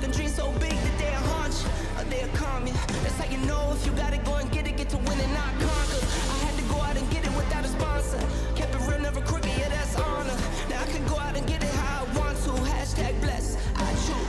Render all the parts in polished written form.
fucking dream so big that they'll haunt you or they'll calm you. That's how you know if you gotta go and get it, get to win and not conquer. I had to go out and get it without a sponsor. Kept it real, never crooked, yeah, that's honor. Now I can go out and get it how I want to. Hashtag bless, I choose.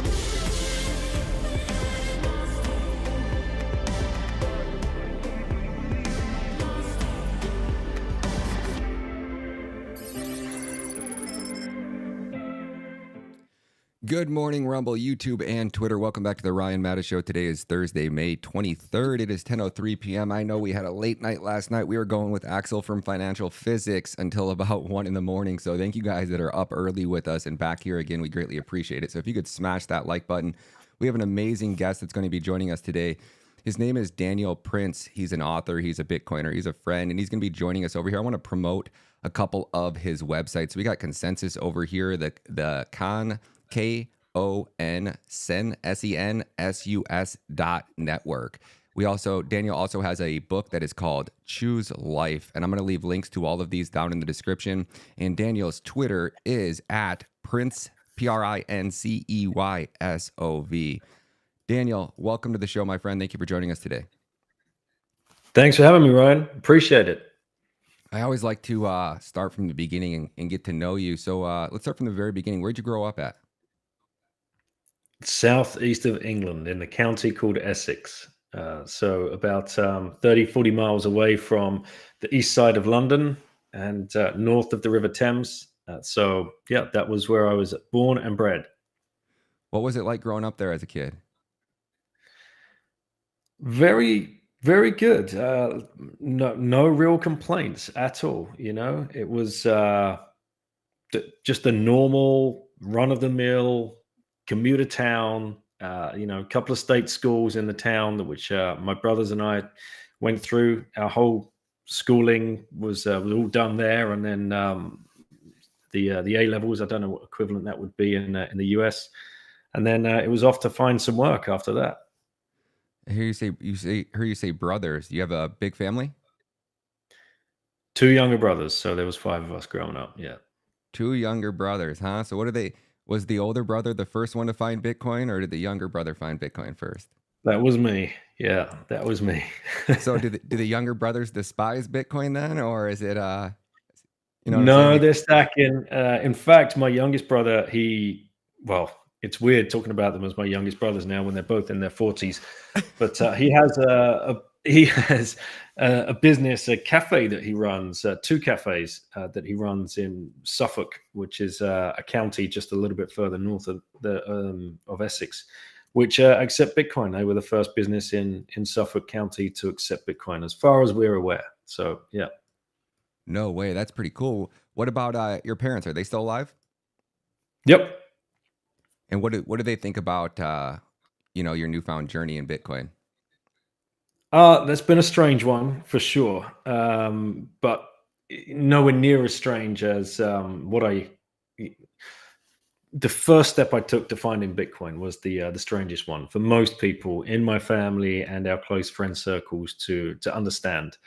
Good morning, Rumble, YouTube, and Twitter. Welcome back to the Ryan Matta Show. Today is Thursday, May 23rd. It is 10:03 p.m. I know we had a late night last night. We were going with Axel from Financial Physics until about 1 in the morning. So thank you guys that are up early with us and back here again. We greatly appreciate it. So if you could smash that like button. We have an amazing guest that's going to be joining us today. His name is Danile Prince. He's an author. He's a Bitcoiner. He's a friend, and he's going to be joining us over here. I want to promote a couple of his websites. We got Consensus over here, the KON.sensus.network. Daniel also has a book that is called Choose Life, and I'm going to leave links to all of these down in the description. And Daniel's Twitter is at Prince, PRINCEYSOV. Daniel, welcome to the show, my friend. Thank you for joining us today. Thanks for having me, Ryan. Appreciate it. I always like to start from the beginning and get to know you. So let's start from the very beginning. Where'd you grow up at? Southeast of England in the county called Essex. So about 30, 40 miles away from the east side of London and north of the River Thames. So yeah, that was where I was born and bred. What was it like growing up there as a kid? Very, very good. No real complaints at all. You know, it was just a normal run-of-the-mill commuter town. A couple of state schools in the town, which my brothers and I went through. Our whole schooling was all done there, and then the A levels. I don't know what equivalent that would be in the US, and then it was off to find some work after that. I hear you say brothers. You have a big family? 2 younger brothers, so there was 5 of us growing up. Yeah. 2 younger brothers, huh? So was the older brother the first one to find Bitcoin, or did the younger brother find Bitcoin first? That was me. Yeah, that was me. So do the younger brothers despise Bitcoin then, or is it No, they're stacking. In fact, my youngest brother, it's weird talking about them as my youngest brothers now when they're both in their 40s, but he has a business, a cafe that he runs, 2 cafes that he runs in Suffolk, which is a county just a little bit further north of Essex, which accept Bitcoin. They were the first business in Suffolk County to accept Bitcoin, as far as we're aware. So yeah. No way, that's pretty cool. What about your parents? Are they still alive? Yep. And what do they think about your newfound journey in Bitcoin? That's been a strange one for sure, but nowhere near as strange as the first step I took to finding Bitcoin was the strangest one for most people in my family and our close friend circles to understand.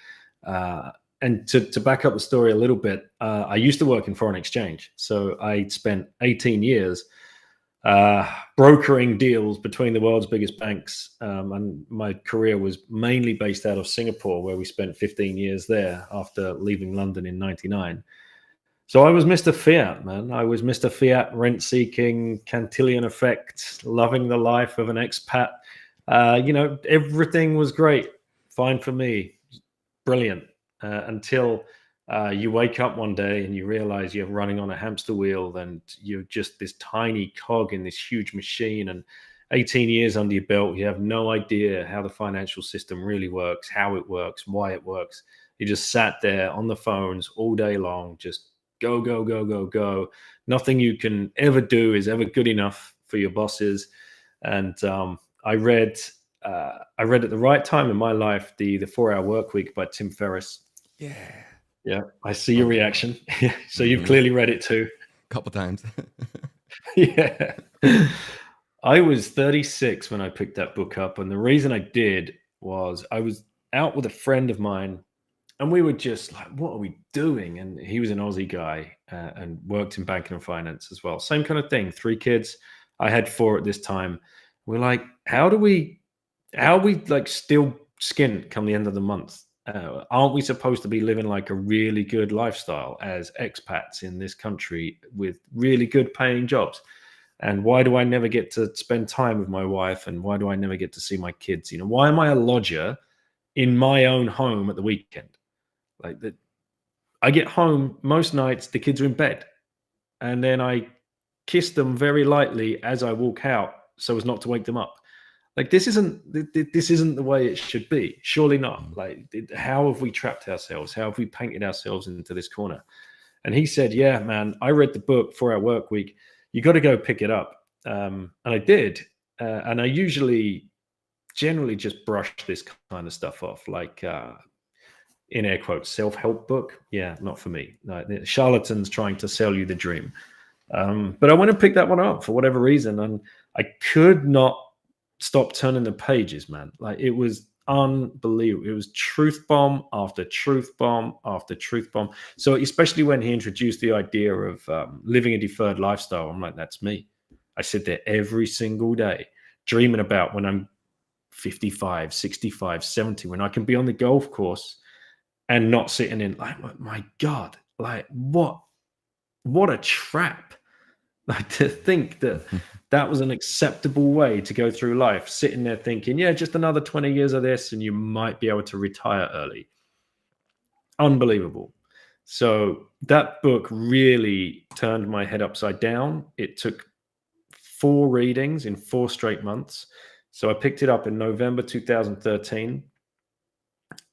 And to back up the story a little bit, I used to work in foreign exchange, so I spent 18 years brokering deals between the world's biggest banks, and my career was mainly based out of Singapore, where we spent 15 years there after leaving London in 99. So I was Mr. Fiat, man. I was Mr. Fiat, rent-seeking, Cantillon effect, loving the life of an expat. Everything was great, fine for me, brilliant, until you wake up one day and you realize you're running on a hamster wheel and you're just this tiny cog in this huge machine, and 18 years under your belt, you have no idea how the financial system really works, how it works, why it works. You just sat there on the phones all day long, just go, go, go, go, go. Nothing you can ever do is ever good enough for your bosses. And I read at the right time in my life, the 4-Hour Workweek by Tim Ferriss. Yeah, I see your reaction. So you've clearly read it too. A couple times. Yeah. I was 36 when I picked that book up. And the reason I did was I was out with a friend of mine, and we were just like, what are we doing? And he was an Aussie guy and worked in banking and finance as well. Same kind of thing. 3 kids. I had 4 at this time. we're like, how are we like still skint come the end of the month? Aren't we supposed to be living like a really good lifestyle as expats in this country with really good paying jobs? And why do I never get to spend time with my wife? And why do I never get to see my kids? You know, why am I a lodger in my own home at the weekend? Like that, I get home most nights, the kids are in bed, and then I kiss them very lightly as I walk out so as not to wake them up. Like this isn't the way it should be. Surely not. Like how have we trapped ourselves? How have we painted ourselves into this corner? And he said, yeah, man, I read the book 4-Hour Work Week. You got to go pick it up. And I did. And I generally just brush this kind of stuff off, like in air quotes, self-help book. Yeah, not for me. Like, the charlatans trying to sell you the dream. But I went and picked that one up for whatever reason. And I could not stop turning the pages, man. Like it was unbelievable. It was truth bomb after truth bomb after truth bomb. So especially when he introduced the idea of living a deferred lifestyle, I'm like, that's me. I sit there every single day dreaming about when I'm 55, 65, 70, when I can be on the golf course and not sitting in like, my God, like what a trap. Like to think that that was an acceptable way to go through life, sitting there thinking, yeah, just another 20 years of this and you might be able to retire early. Unbelievable. So that book really turned my head upside down. It took 4 readings in 4 straight months. So I picked it up in November 2013.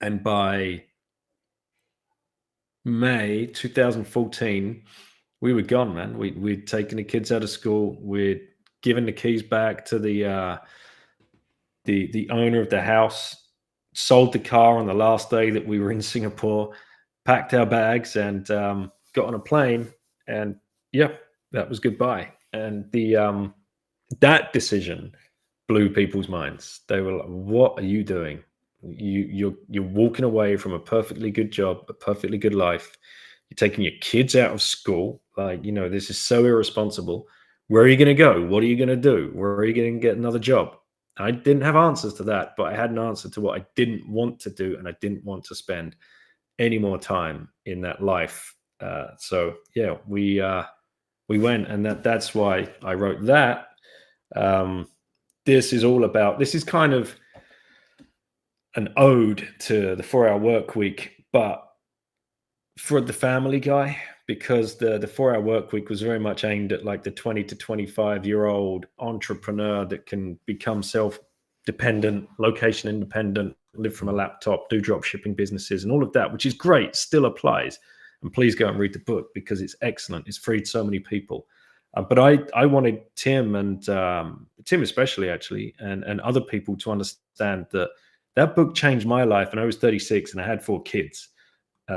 And by May 2014, we were gone, man. We'd taken the kids out of school. We'd given the keys back to the owner of the house, sold the car on the last day that we were in Singapore, packed our bags, and got on a plane. And yeah, that was goodbye. And that decision blew people's minds. They were like, "What are you doing? You're walking away from a perfectly good job, a perfectly good life. You're taking your kids out of school. Like, you know, this is so irresponsible. Where are you going to go? What are you going to do? Where are you going to get another job?" I didn't have answers to that, but I had an answer to what I didn't want to do, and I didn't want to spend any more time in that life. So yeah, we went, and that's why I wrote that. This is kind of an ode to the 4-Hour Work Week, but for the family guy, because the 4-Hour Work Week was very much aimed at like the 20 to 25-year-old entrepreneur that can become self-dependent, location independent, live from a laptop, do drop shipping businesses and all of that, which is great, still applies. And please go and read the book because it's excellent. It's freed so many people. But I wanted Tim and Tim especially actually, and other people to understand that book changed my life. And I was 36 and I had 4 kids.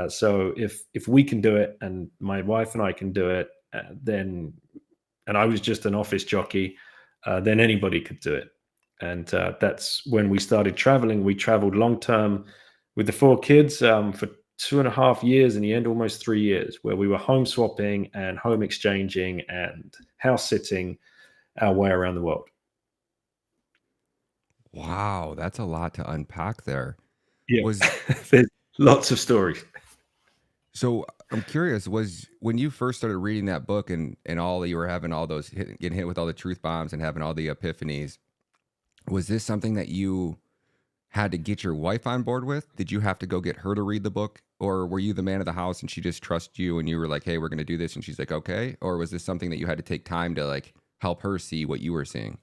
So if we can do it, and my wife and I can do it, then, and I was just an office jockey, then anybody could do it. And that's when we started traveling. We traveled long term with the 4 kids for 2.5 years, in the end, almost 3 years, where we were home swapping and home exchanging and house sitting our way around the world. Wow, that's a lot to unpack there. Yeah, there's lots of stories. So I'm curious, was when you first started reading that book and all you were having all those getting hit with all the truth bombs and having all the epiphanies, was this something that you had to get your wife on board with? Did you have to go get her to read the book, or were you the man of the house and she just trusted you and you were like, "Hey, we're going to do this," and she's like, "Okay"? Or was this something that you had to take time to like help her see what you were seeing?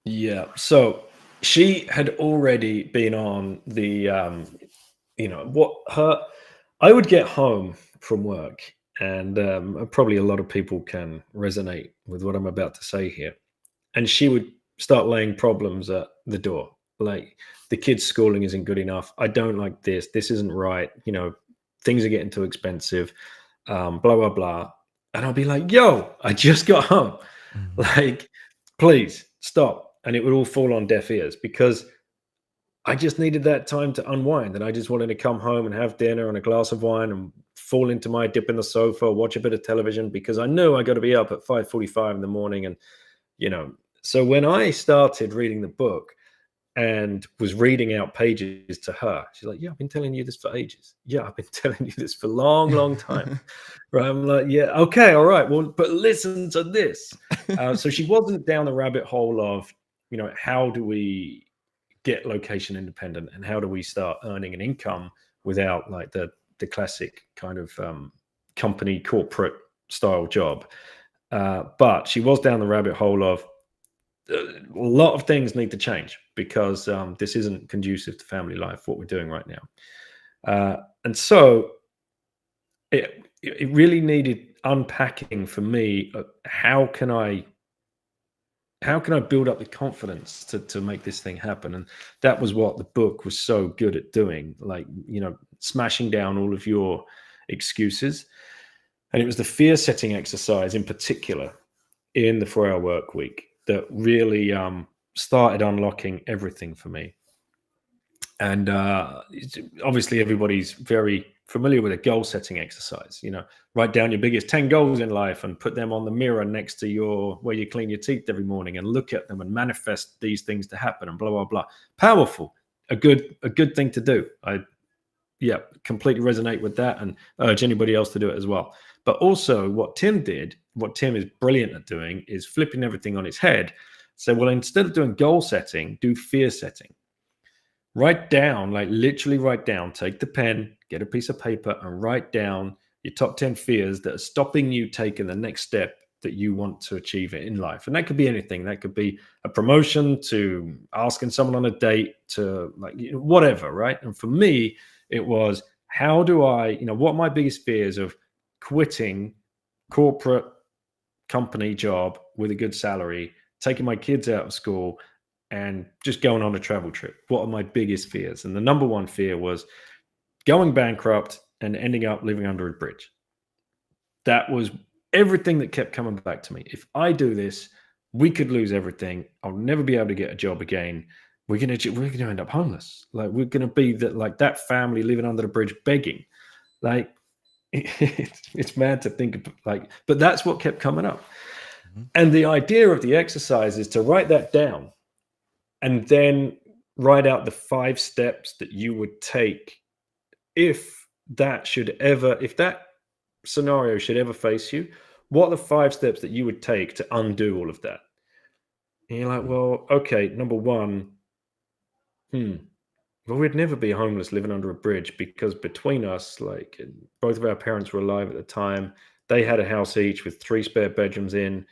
Yeah. So she had already been on the, I would get home from work, and probably a lot of people can resonate with what I'm about to say here. And she would start laying problems at the door. Like, the kids' schooling isn't good enough. I don't like this. This isn't right. You know, things are getting too expensive. Blah, blah, blah. And I'll be like, yo, I just got home. Mm-hmm. Like, please stop. And it would all fall on deaf ears because I just needed that time to unwind. And I just wanted to come home and have dinner and a glass of wine and fall into my dip in the sofa, watch a bit of television, because I knew I got to be up at 5:45 in the morning and, you know, So when I started reading the book and was reading out pages to her, she's like, yeah, I've been telling you this for ages. Yeah, I've been telling you this for a long, long time. Right. I'm like, yeah, okay, all right. Well, but listen to this. So she wasn't down the rabbit hole of, how do we get location independent and how do we start earning an income without like the classic kind of company corporate style job. But she was down the rabbit hole of a lot of things need to change because this isn't conducive to family life, what we're doing right now. And so it really needed unpacking for me. How can I build up the confidence to make this thing happen? And that was what the book was so good at doing, like, smashing down all of your excuses. And it was the fear setting exercise in particular in the 4-hour work week that really started unlocking everything for me. And obviously everybody's very familiar with a goal setting exercise. Write down your biggest 10 goals in life and put them on the mirror next to where you clean your teeth every morning and look at them and manifest these things to happen and blah, blah, blah. Powerful. A good thing to do. I completely resonate with that and urge anybody else to do it as well. But also what Tim is brilliant at doing is flipping everything on its head. So, well, instead of doing goal setting, do fear setting. Write down, literally write down, take the pen, get a piece of paper and write down your top 10 fears that are stopping you taking the next step that you want to achieve in life. And that could be anything. That could be a promotion to asking someone on a date to whatever, right? And for me, it was, how do I, what are my biggest fears of quitting corporate company job with a good salary, taking my kids out of school and just going on a travel trip? What are my biggest fears? And the number one fear was going bankrupt and ending up living under a bridge. That was everything that kept coming back to me. If I do this, we could lose everything. I'll never be able to get a job again. We're gonna end up homeless. We're gonna be that family living under the bridge begging. It's mad to think of, but that's what kept coming up. Mm-hmm. And the idea of the exercise is to write that down and then write out the 5 steps that you would take if that scenario should ever face you. What are the 5 steps that you would take to undo all of that? And you're like, well, okay, number 1, well, we'd never be homeless living under a bridge because between us, both of our parents were alive at the time. They had a house each with 3 spare bedrooms in.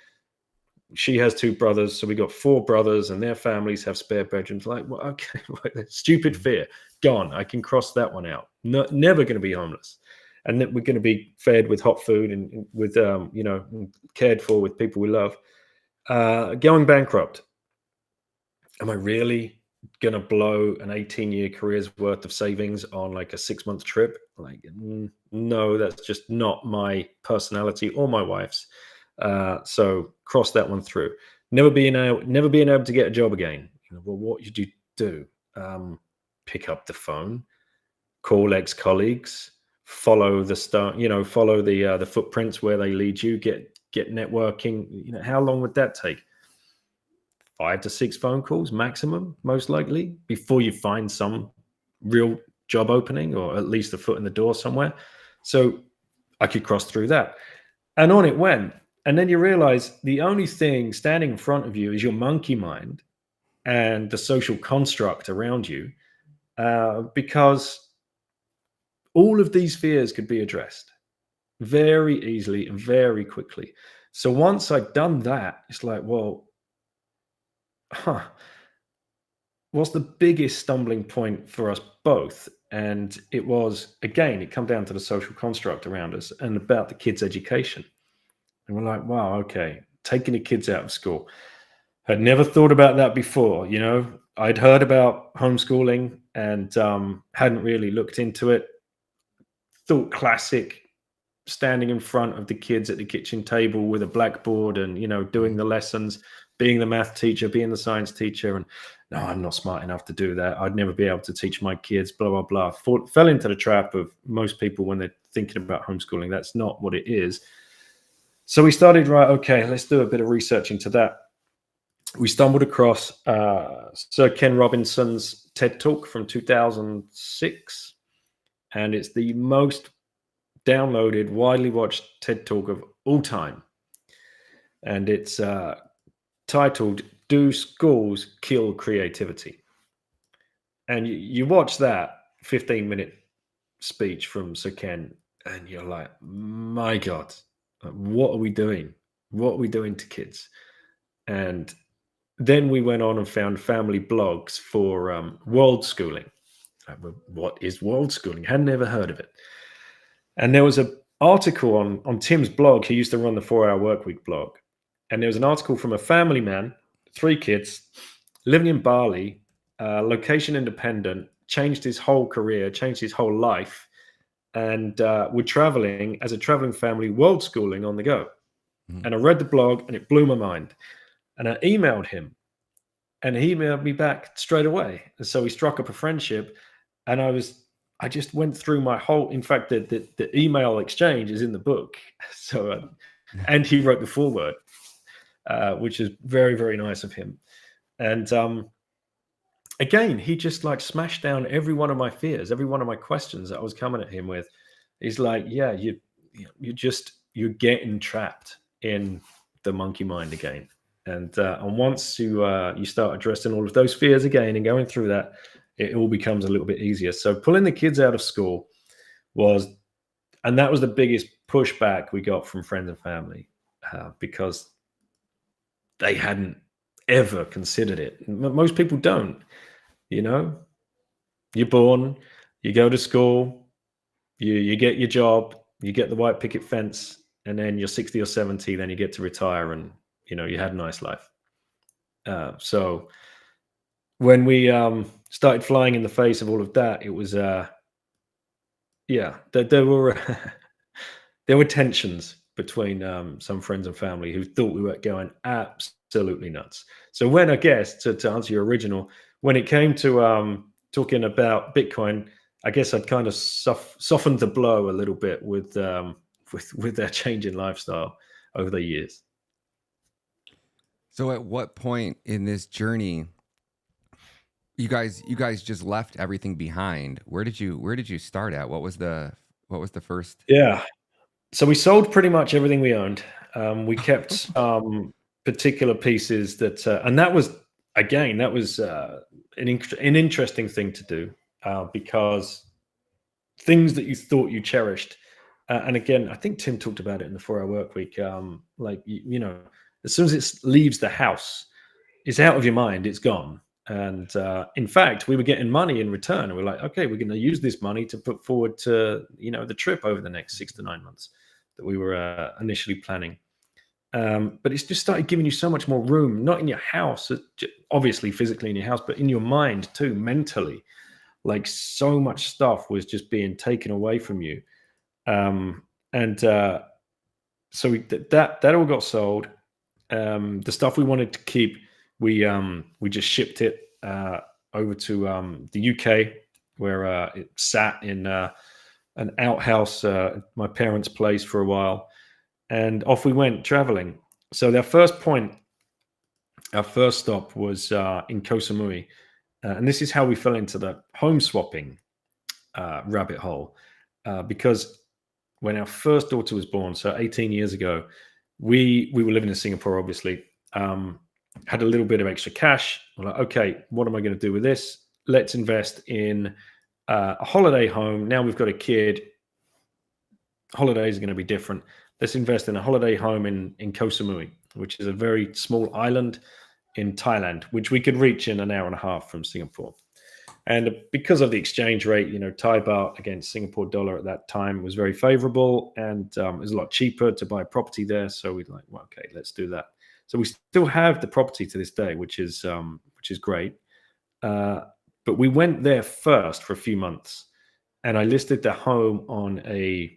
She has 2 brothers, so we got 4 brothers and their families have spare bedrooms. Well, okay, stupid fear. Gone. I can cross that one out. Never going to be homeless. And that we're going to be fed with hot food and with, cared for with people we love. Going bankrupt. Am I really going to blow an 18-year career's worth of savings on a 6-month trip? No, that's just not my personality or my wife's. So cross that one through. Never being able to get a job again. Well, what should you do? Pick up the phone, call ex-colleagues, follow the follow the footprints where they lead you, get networking. How long would that take? 5 to 6 phone calls maximum, most likely, before you find some real job opening or at least a foot in the door somewhere. So I could cross through that. And on it went. And then you realize the only thing standing in front of you is your monkey mind and the social construct around you, because all of these fears could be addressed very easily and very quickly. So once I'd done that, it's what's the biggest stumbling point for us both? And it was, again, it come down to the social construct around us and about the kids' education. And we're like, wow, okay, taking the kids out of school. I'd never thought about that before. I'd heard about homeschooling and hadn't really looked into it. Thought classic, standing in front of the kids at the kitchen table with a blackboard and, doing the lessons, being the math teacher, being the science teacher. And no, I'm not smart enough to do that. I'd never be able to teach my kids, blah, blah, blah. Fell into the trap of most people when they're thinking about homeschooling. That's not what it is. So we started, right, okay, let's do a bit of research into that. we stumbled across Sir Ken Robinson's TED Talk from 2006, and it's the most downloaded, widely watched TED Talk of all time. And it's titled, "Do Schools Kill Creativity?" And you watch that 15-minute speech from Sir Ken, and you're like, my God, what are we doing? What are we doing to kids? And then we went on and found family blogs for world schooling. Like, well, what is world schooling? Hadn't ever heard of it. And there was an article on Tim's blog. He used to run the 4-Hour Workweek blog. And there was an article from a family man, 3 kids, living in Bali, location independent, changed his whole career, changed his whole life, and we're traveling as a traveling family, world schooling on the go. And I read the blog and it blew my mind. And I emailed him, and he emailed me back straight away. And so we struck up a friendship, and I just went through my whole, in fact, the email exchange is in the book. So, and he wrote the foreword, which is very, very nice of him. And again, he just like smashed down every one of my fears, every one of my questions that I was coming at him with. He's like, yeah, you're getting trapped in the monkey mind again. And once you start addressing all of those fears again and going through that, it all becomes a little bit easier. So pulling the kids out of school that was the biggest pushback we got from friends and family, because they hadn't ever considered it. Most people don't. You're born, you go to school, you get your job, you get the white picket fence, and then you're 60 or 70, then you get to retire, and you had a nice life. So when we started flying in the face of all of that, it was there were tensions between some friends and family who thought we were going absolutely nuts. So when, I guess, to answer your original, when it came to talking about Bitcoin, I guess I'd kind of softened the blow a little bit with their change in lifestyle over the years. So at what point in this journey, you guys just left everything behind? Where did you start at? What was the first? Yeah. So we sold pretty much everything we owned. We kept particular pieces and that was, again, an interesting thing to do, because things that you thought you cherished, and again, I think Tim talked about it in the 4-Hour Workweek. As soon as it leaves the house, it's out of your mind, it's gone. And in fact, we were getting money in return, and we're like, okay, we're going to use this money to put forward to the trip over the next 6 to 9 months that we were initially planning. But it's just started giving you so much more room, not in your house, obviously physically in your house, but in your mind too, mentally. Like, so much stuff was just being taken away from you. So that all got sold. The stuff we wanted to keep, we just shipped it over to the UK, where it sat in an outhouse, my parents' place, for a while. And off we went traveling. So our first stop was in Koh Samui. And this is how we fell into the home swapping rabbit hole. Because when our first daughter was born, so 18 years ago, we were living in Singapore, obviously, had a little bit of extra cash. We're like, okay, what am I going to do with this? Let's invest in a holiday home. Now we've got a kid. Holidays are going to be different. Let's invest in a holiday home in Koh Samui, which is a very small island in Thailand, which we could reach in an hour and a half from Singapore. And because of the exchange rate, Thai baht against Singapore dollar at that time was very favorable, and it was a lot cheaper to buy a property there. So we're like, well, okay, let's do that. So we still have the property to this day, which is great. But we went there first for a few months, and I listed the home on a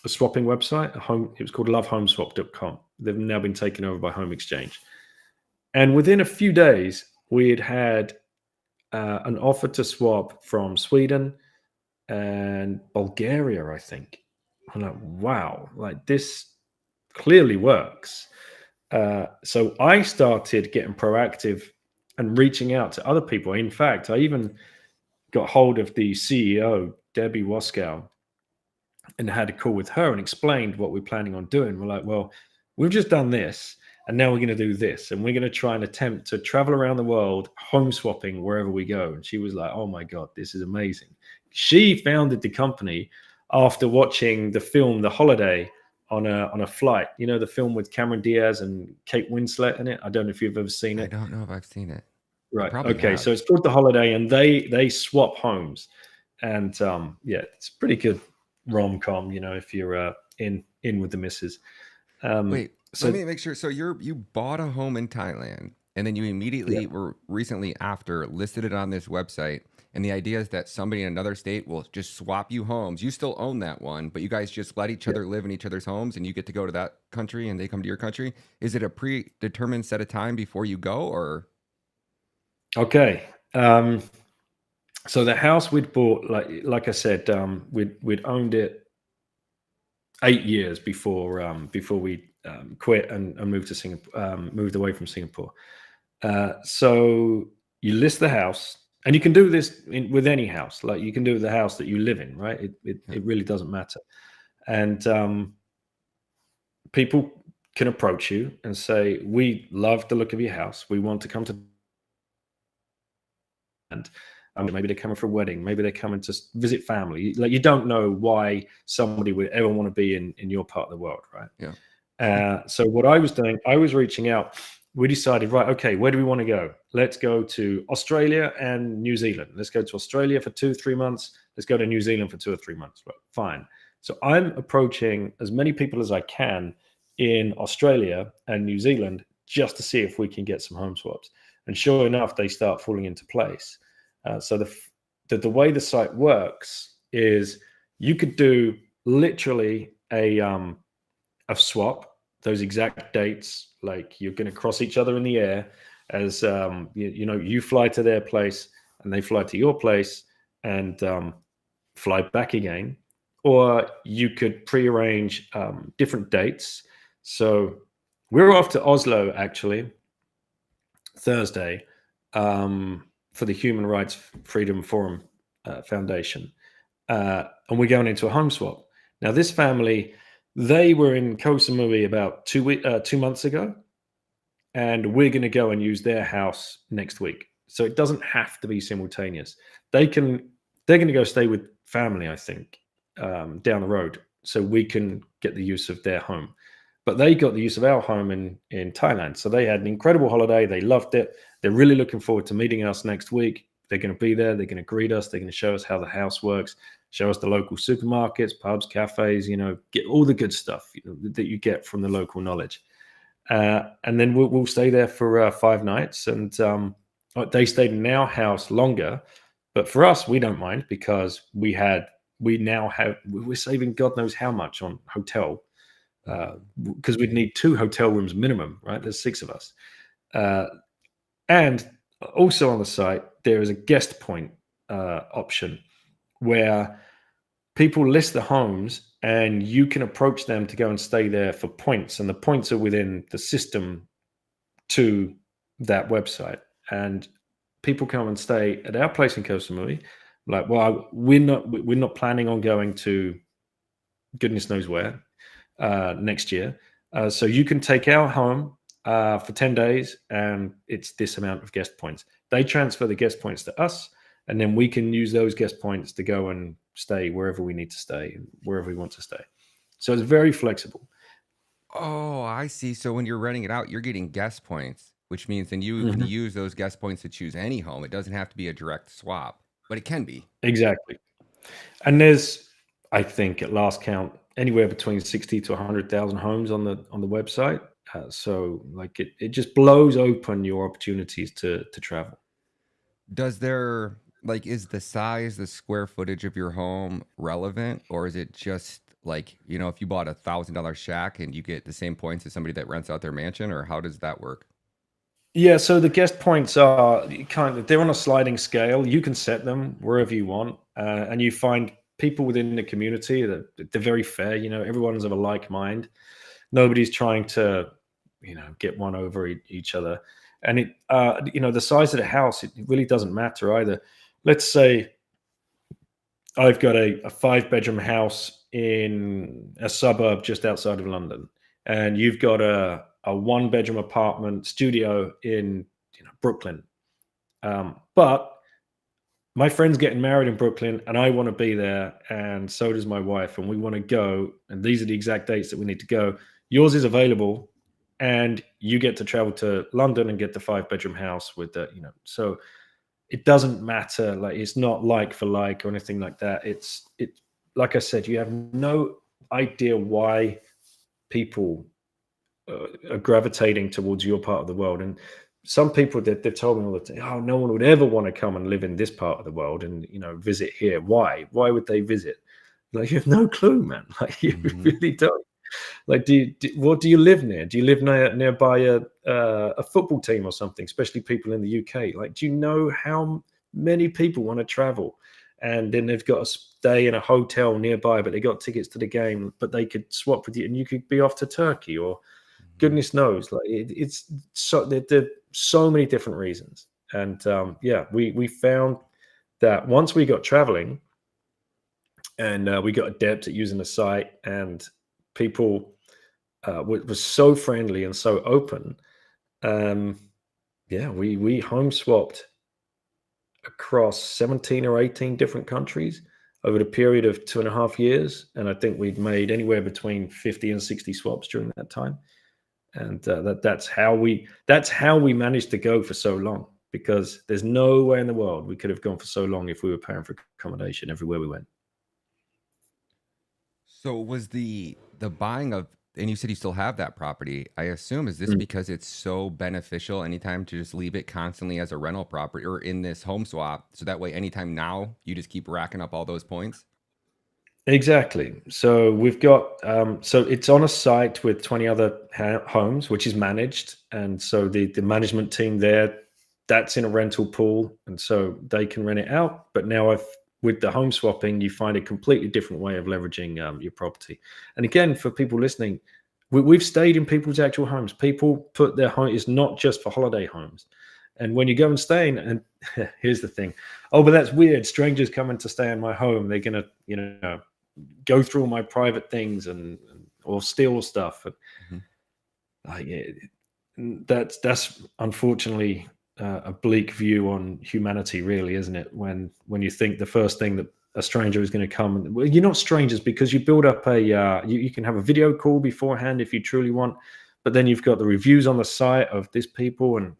swapping website. It was called lovehomeswap.com. They've now been taken over by Home Exchange. And within a few days, we had an offer to swap from Sweden and Bulgaria, I think. I'm like, wow, like, this clearly works. So I started getting proactive and reaching out to other people. In fact, I even got hold of the CEO, Debbie Waskow, and had a call with her and explained what we're planning on doing. We're like, well, we've just done this, and now we're going to do this, and we're going to try and attempt to travel around the world home swapping wherever we go. And she was like, oh my God, this is amazing. She founded the company after watching the film The Holiday on a flight. You know, the film with Cameron Diaz and Kate Winslet in it. I don't know if you've ever seen it. I don't know if I've seen it. Right. Probably Okay. have. So it's called The Holiday, and they swap homes, and yeah, it's a pretty good rom-com. You know, if you're in with the missus. Wait, So let me make sure. So you bought a home in Thailand, and then you immediately were recently after listed it on this website. And the idea is that somebody in another state will just swap you homes. You still own that one, but you guys just let each other live in each other's homes, and you get to go to that country, and they come to your country. Is it a predetermined set of time before you go, or? okay. So the house we'd bought, like I said, we'd owned it 8 years before we quit and moved to Singapore, moved away from Singapore. So you list the house, and you can do this with any house. Like you can do the house that you live in, right? It really doesn't matter. And people can approach you and say, "We love the look of your house. We want to come to." And maybe they're coming for a wedding, maybe they're coming to visit family. Like you don't know why somebody would ever want to be in your part of the world, right? Yeah. So what I was doing, I was reaching out. We decided, right, okay, where do we want to go? Let's go to Australia and New Zealand. Let's go to Australia for 2-3 months. Let's go to New Zealand for 2 or 3 months. Right, fine. So I'm approaching as many people as I can in Australia and New Zealand just to see if we can get some home swaps. And sure enough, they start falling into place. So the way the site works is you could do literally a swap, those exact dates, like you're going to cross each other in the air as you fly to their place and they fly to your place and fly back again. Or you could prearrange different dates. So we're off to Oslo actually Thursday for the Human Rights Freedom Forum Foundation, and we're going into a home swap. Now, this family, they were in Koh Samui about 2 months ago, and we're going to go and use their house next week. So it doesn't have to be simultaneous. They're going to go stay with family, I think, down the road, so we can get the use of their home. But they got the use of our home in Thailand. So they had an incredible holiday. They loved it. They're really looking forward to meeting us next week. They're going to be there. They're going to greet us. They're going to show us how the house works, show us the local supermarkets, pubs, cafes, get all the good stuff that you get from the local knowledge. And then we'll stay there for 5 nights. And they stayed in our house longer. But for us, we don't mind because we're saving God knows how much on hotel. Because we'd need 2 hotel rooms minimum, right? There's 6 of us. And also on the site, there is a guest point option where people list the homes and you can approach them to go and stay there for points. And the points are within the system to that website. And people come and stay at our place in Koh Samui. Like, well, we're not planning on going to goodness knows where next year. So you can take our home for 10 days and it's this amount of guest points. They transfer the guest points to us, and then we can use those guest points to go and stay wherever we need to stay, wherever we want to stay. So it's very flexible. Oh, I see. So when you're renting it out, you're getting guest points, which means then you can use those guest points to choose any home. It doesn't have to be a direct swap, but it can be. Exactly. And there's, I think at last count, anywhere between 60 to 100,000 homes on the website. So like it just blows open your opportunities to travel. Is the size, the square footage of your home relevant, or is it just like, if you bought $1,000 shack and you get the same points as somebody that rents out their mansion, or how does that work? Yeah, so the guest points are they're on a sliding scale. You can set them wherever you want, and you find people within the community that they're very fair. Everyone's of a like mind. Nobody's trying to get one over each other. And it, the size of the house, it really doesn't matter either. Let's say I've got a 5-bedroom house in a suburb just outside of London, and you've got a 1-bedroom apartment studio in Brooklyn. But my friend's getting married in Brooklyn, and I want to be there, and so does my wife, and we want to go, and these are the exact dates that we need to go. Yours is available, and you get to travel to London and get the 5-bedroom house with the, so it doesn't matter. Like, it's not like for like or anything like that. It like I said, you have no idea why people are gravitating towards your part of the world. And some people that they've told me all the time, oh, no one would ever want to come and live in this part of the world and visit here. Why would they visit? Like, you have no clue, man. Like, you really don't. Like, what do you live near? Do you live nearby a football team or something? Especially people in the UK. Like, do you know how many people want to travel, and then they've got to stay in a hotel nearby, but they got tickets to the game, but they could swap with you, and you could be off to Turkey or goodness knows. Like, it's so there are so many different reasons, and we found that once we got traveling, and we got adept at using the site, and people were so friendly and so open. We home swapped across 17 or 18 different countries over the period of 2.5 years, and I think we'd made anywhere between 50 and 60 swaps during that time. And that's how we managed to go for so long, because there's no way in the world we could have gone for so long if we were paying for accommodation everywhere we went. So was the buying of, and you said you still have that property, I assume, is this because it's so beneficial anytime to just leave it constantly as a rental property or in this home swap, so that way anytime now you just keep racking up all those points? Exactly. So we've got so it's on a site with 20 other homes, which is managed, and so the management team there, that's in a rental pool, and so they can rent it out. But now with the home swapping, you find a completely different way of leveraging your property. And again, for people listening, we've stayed in people's actual homes. People put their home, it's not just for holiday homes. And when you go and stay in, and here's the thing, oh, but that's weird. Strangers coming to stay in my home, they're going to, go through all my private things or steal stuff. That's unfortunately a bleak view on humanity, really, isn't it? When you think the first thing that a stranger is going to come, well, you're not strangers because you build up you can have a video call beforehand if you truly want, but then you've got the reviews on the site of this people, and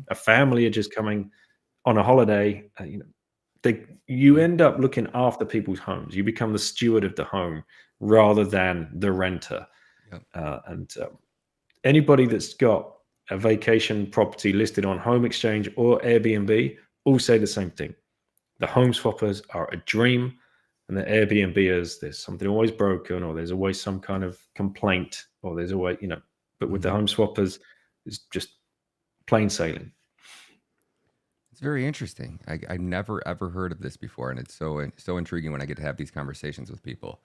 a family are just coming on a holiday. You end up looking after people's homes. You become the steward of the home rather than the renter. Yep. Anybody that's got a vacation property listed on Home Exchange or Airbnb all say the same thing. The home swappers are a dream, and the Airbnbers, there's something always broken, or there's always some kind of complaint, or there's always, but with the home swappers, it's just plain sailing. It's very interesting. I never ever heard of this before, and it's so intriguing when I get to have these conversations with people.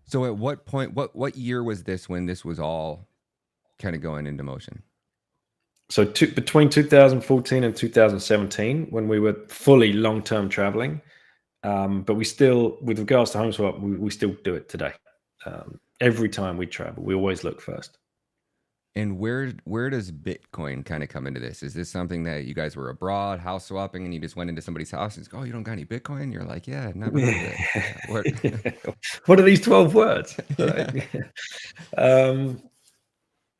So at what point, what year was this when this was all kind of going into motion? So between 2014 and 2017, when we were fully long-term traveling, but we still, with regards to home swap, we still do it today. Every time we travel, we always look first. And where does Bitcoin kind of come into this? Is this something that you guys were abroad house swapping and you just went into somebody's house and go, oh, you don't got any Bitcoin? You're like, yeah, never heard of it. What are these 12 words?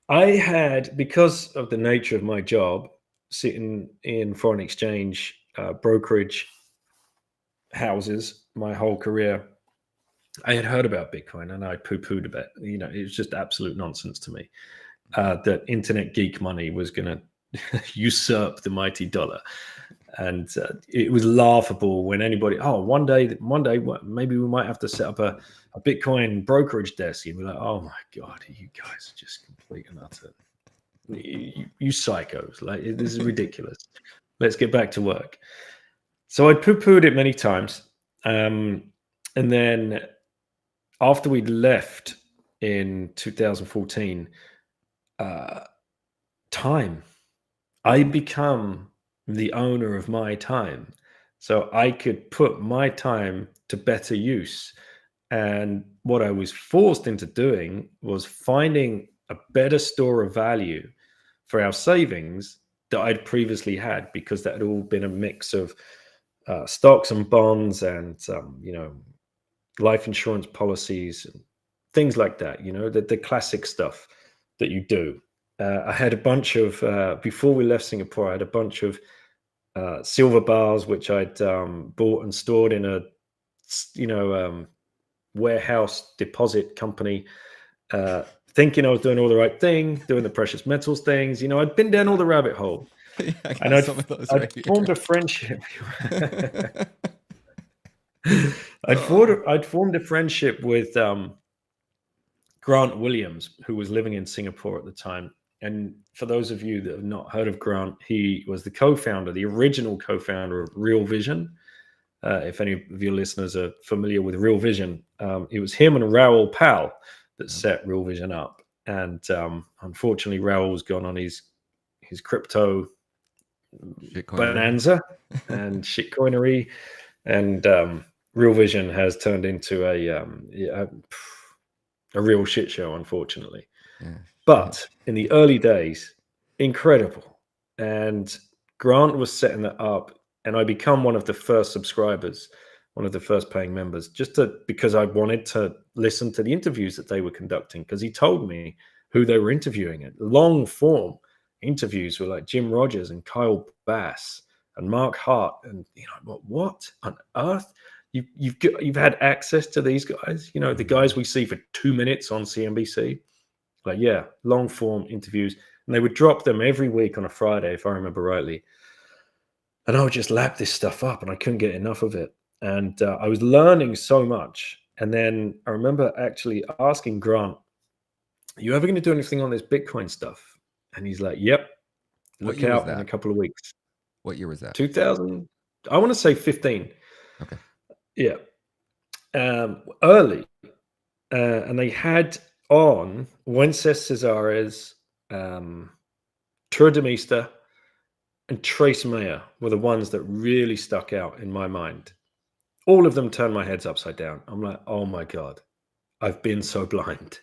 I had, because of the nature of my job, sitting in foreign exchange brokerage houses my whole career, I had heard about Bitcoin and I poo-pooed a bit. It was just absolute nonsense to me. That internet geek money was going to usurp the mighty dollar, and it was laughable when anybody, one day maybe we might have to set up a Bitcoin brokerage desk. You'd be like, oh my god, you guys are just complete and utter, you psychos, like, this is ridiculous. Let's get back to work. So I poo-pooed it many times, and then after we left in 2014, time. I become the owner of my time. So I could put my time to better use. And what I was forced into doing was finding a better store of value for our savings that I'd previously had, because that had all been a mix of stocks and bonds and, life insurance policies and things like that, the classic stuff that you do. I had a bunch of, before we left Singapore, I had a bunch of silver bars, which I'd bought and stored in a, warehouse deposit company, thinking I was doing all the right thing, doing the precious metals things. I'd been down all the rabbit hole. Yeah, I got And I'd, some of those I'd right here. formed a friendship. Oh, I'd formed a friendship with Grant Williams, who was living in Singapore at the time. And for those of you that have not heard of Grant, he was the co-founder, the original co-founder of Real Vision. If any of your listeners are familiar with Real Vision, it was him and Raoul Pal that set Real Vision up. And unfortunately, Raoul's gone on his crypto shitcoinery. bonanza and shitcoinery, and Real Vision has turned into a real shit show, unfortunately. Yeah. But in the early days, incredible. And Grant was setting that up, and I become one of the first subscribers, one of the first paying members, because I wanted to listen to the interviews that they were conducting, because he told me who they were interviewing at. Long form interviews were like Jim Rogers and Kyle Bass and Mark Hart, and what on earth? You've had access to these guys, the guys we see for 2 minutes on CNBC. Like, yeah, long form interviews, and they would drop them every week on a Friday, if I remember rightly. And I would just lap this stuff up, and I couldn't get enough of it. And I was learning so much. And then I remember actually asking Grant, "Are you ever going to do anything on this Bitcoin stuff?" And he's like, "Yep, look out in a couple of weeks." What year was that? 2000, I want to say 15. Okay. Yeah. Early. And they had on Wences Cesares, Turademista, and Trace Mayer were the ones that really stuck out in my mind. All of them turned my heads upside down. I'm like, oh my God, I've been so blind.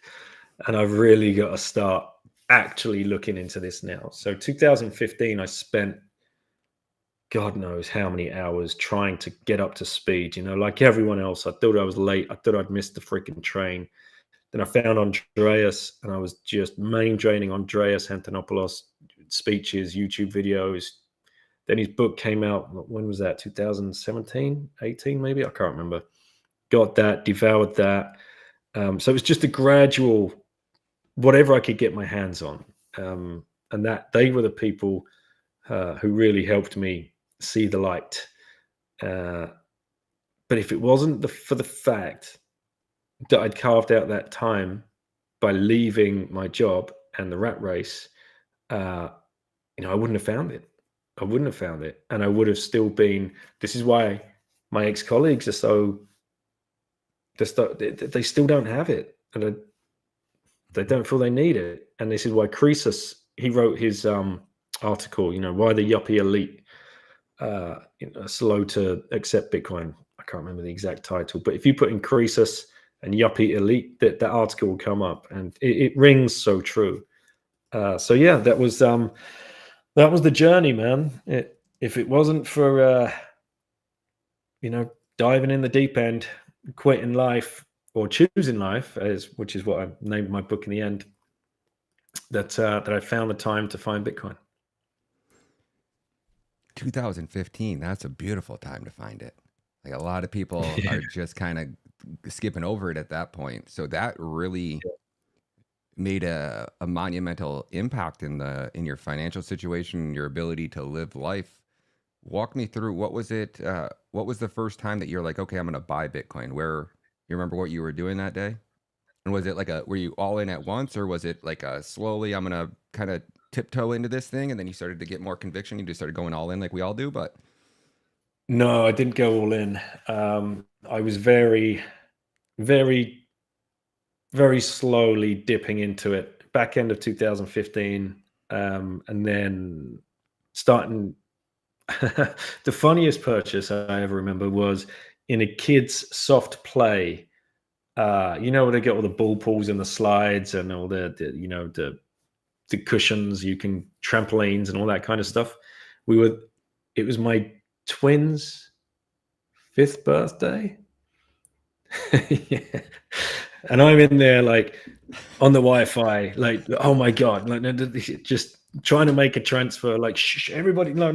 And I've really got to start actually looking into this now. So 2015, I spent God knows how many hours trying to get up to speed. Like everyone else, I thought I was late. I thought I'd missed the freaking train. Then I found Andreas, and I was just main draining Andreas Antonopoulos speeches, YouTube videos. Then his book came out. When was that? 2017, 18, maybe? I can't remember. Got that, devoured that. So it was just a gradual, whatever I could get my hands on. And that they were the people who really helped me see the light. But if it wasn't for the fact that I'd carved out that time by leaving my job and the rat race, I wouldn't have found it. I wouldn't have found it. And I would have still been, this is why my ex-colleagues are so, they still don't have it. And they don't feel they need it. And this is why Croesus, he wrote his article, why the yuppie elite slow to accept Bitcoin. I can't remember the exact title, but if you put in Croesus and yuppie elite, that article will come up, and it rings so true. So yeah, that was the journey, man. If it wasn't for diving in the deep end, quitting life or choosing life, which is what I named my book in the end, that I found the time to find Bitcoin. 2015, that's a beautiful time to find it. Like, a lot of people are just kind of skipping over it at that point. So that really made a monumental impact in your financial situation, your ability to live life. Walk me through, what was it? What was the first time that you're like, okay, I'm going to buy Bitcoin? Where, you remember what you were doing that day? And was it like were you all in at once, or was it like slowly, I'm going to kind of tiptoe into this thing, and then you started to get more conviction, you just started going all in like we all do? But no, I didn't go all in. I was very, very, very slowly dipping into it, back end of 2015, and then starting. The funniest purchase I ever remember was in a kid's soft play. You know, where they get all the ball pools and the slides and all the cushions, you can trampolines and all that kind of stuff. It was my twins' 5th birthday. Yeah. And I'm in there like on the Wi-Fi, like, oh my God, like just trying to make a transfer, like, shh, everybody, no,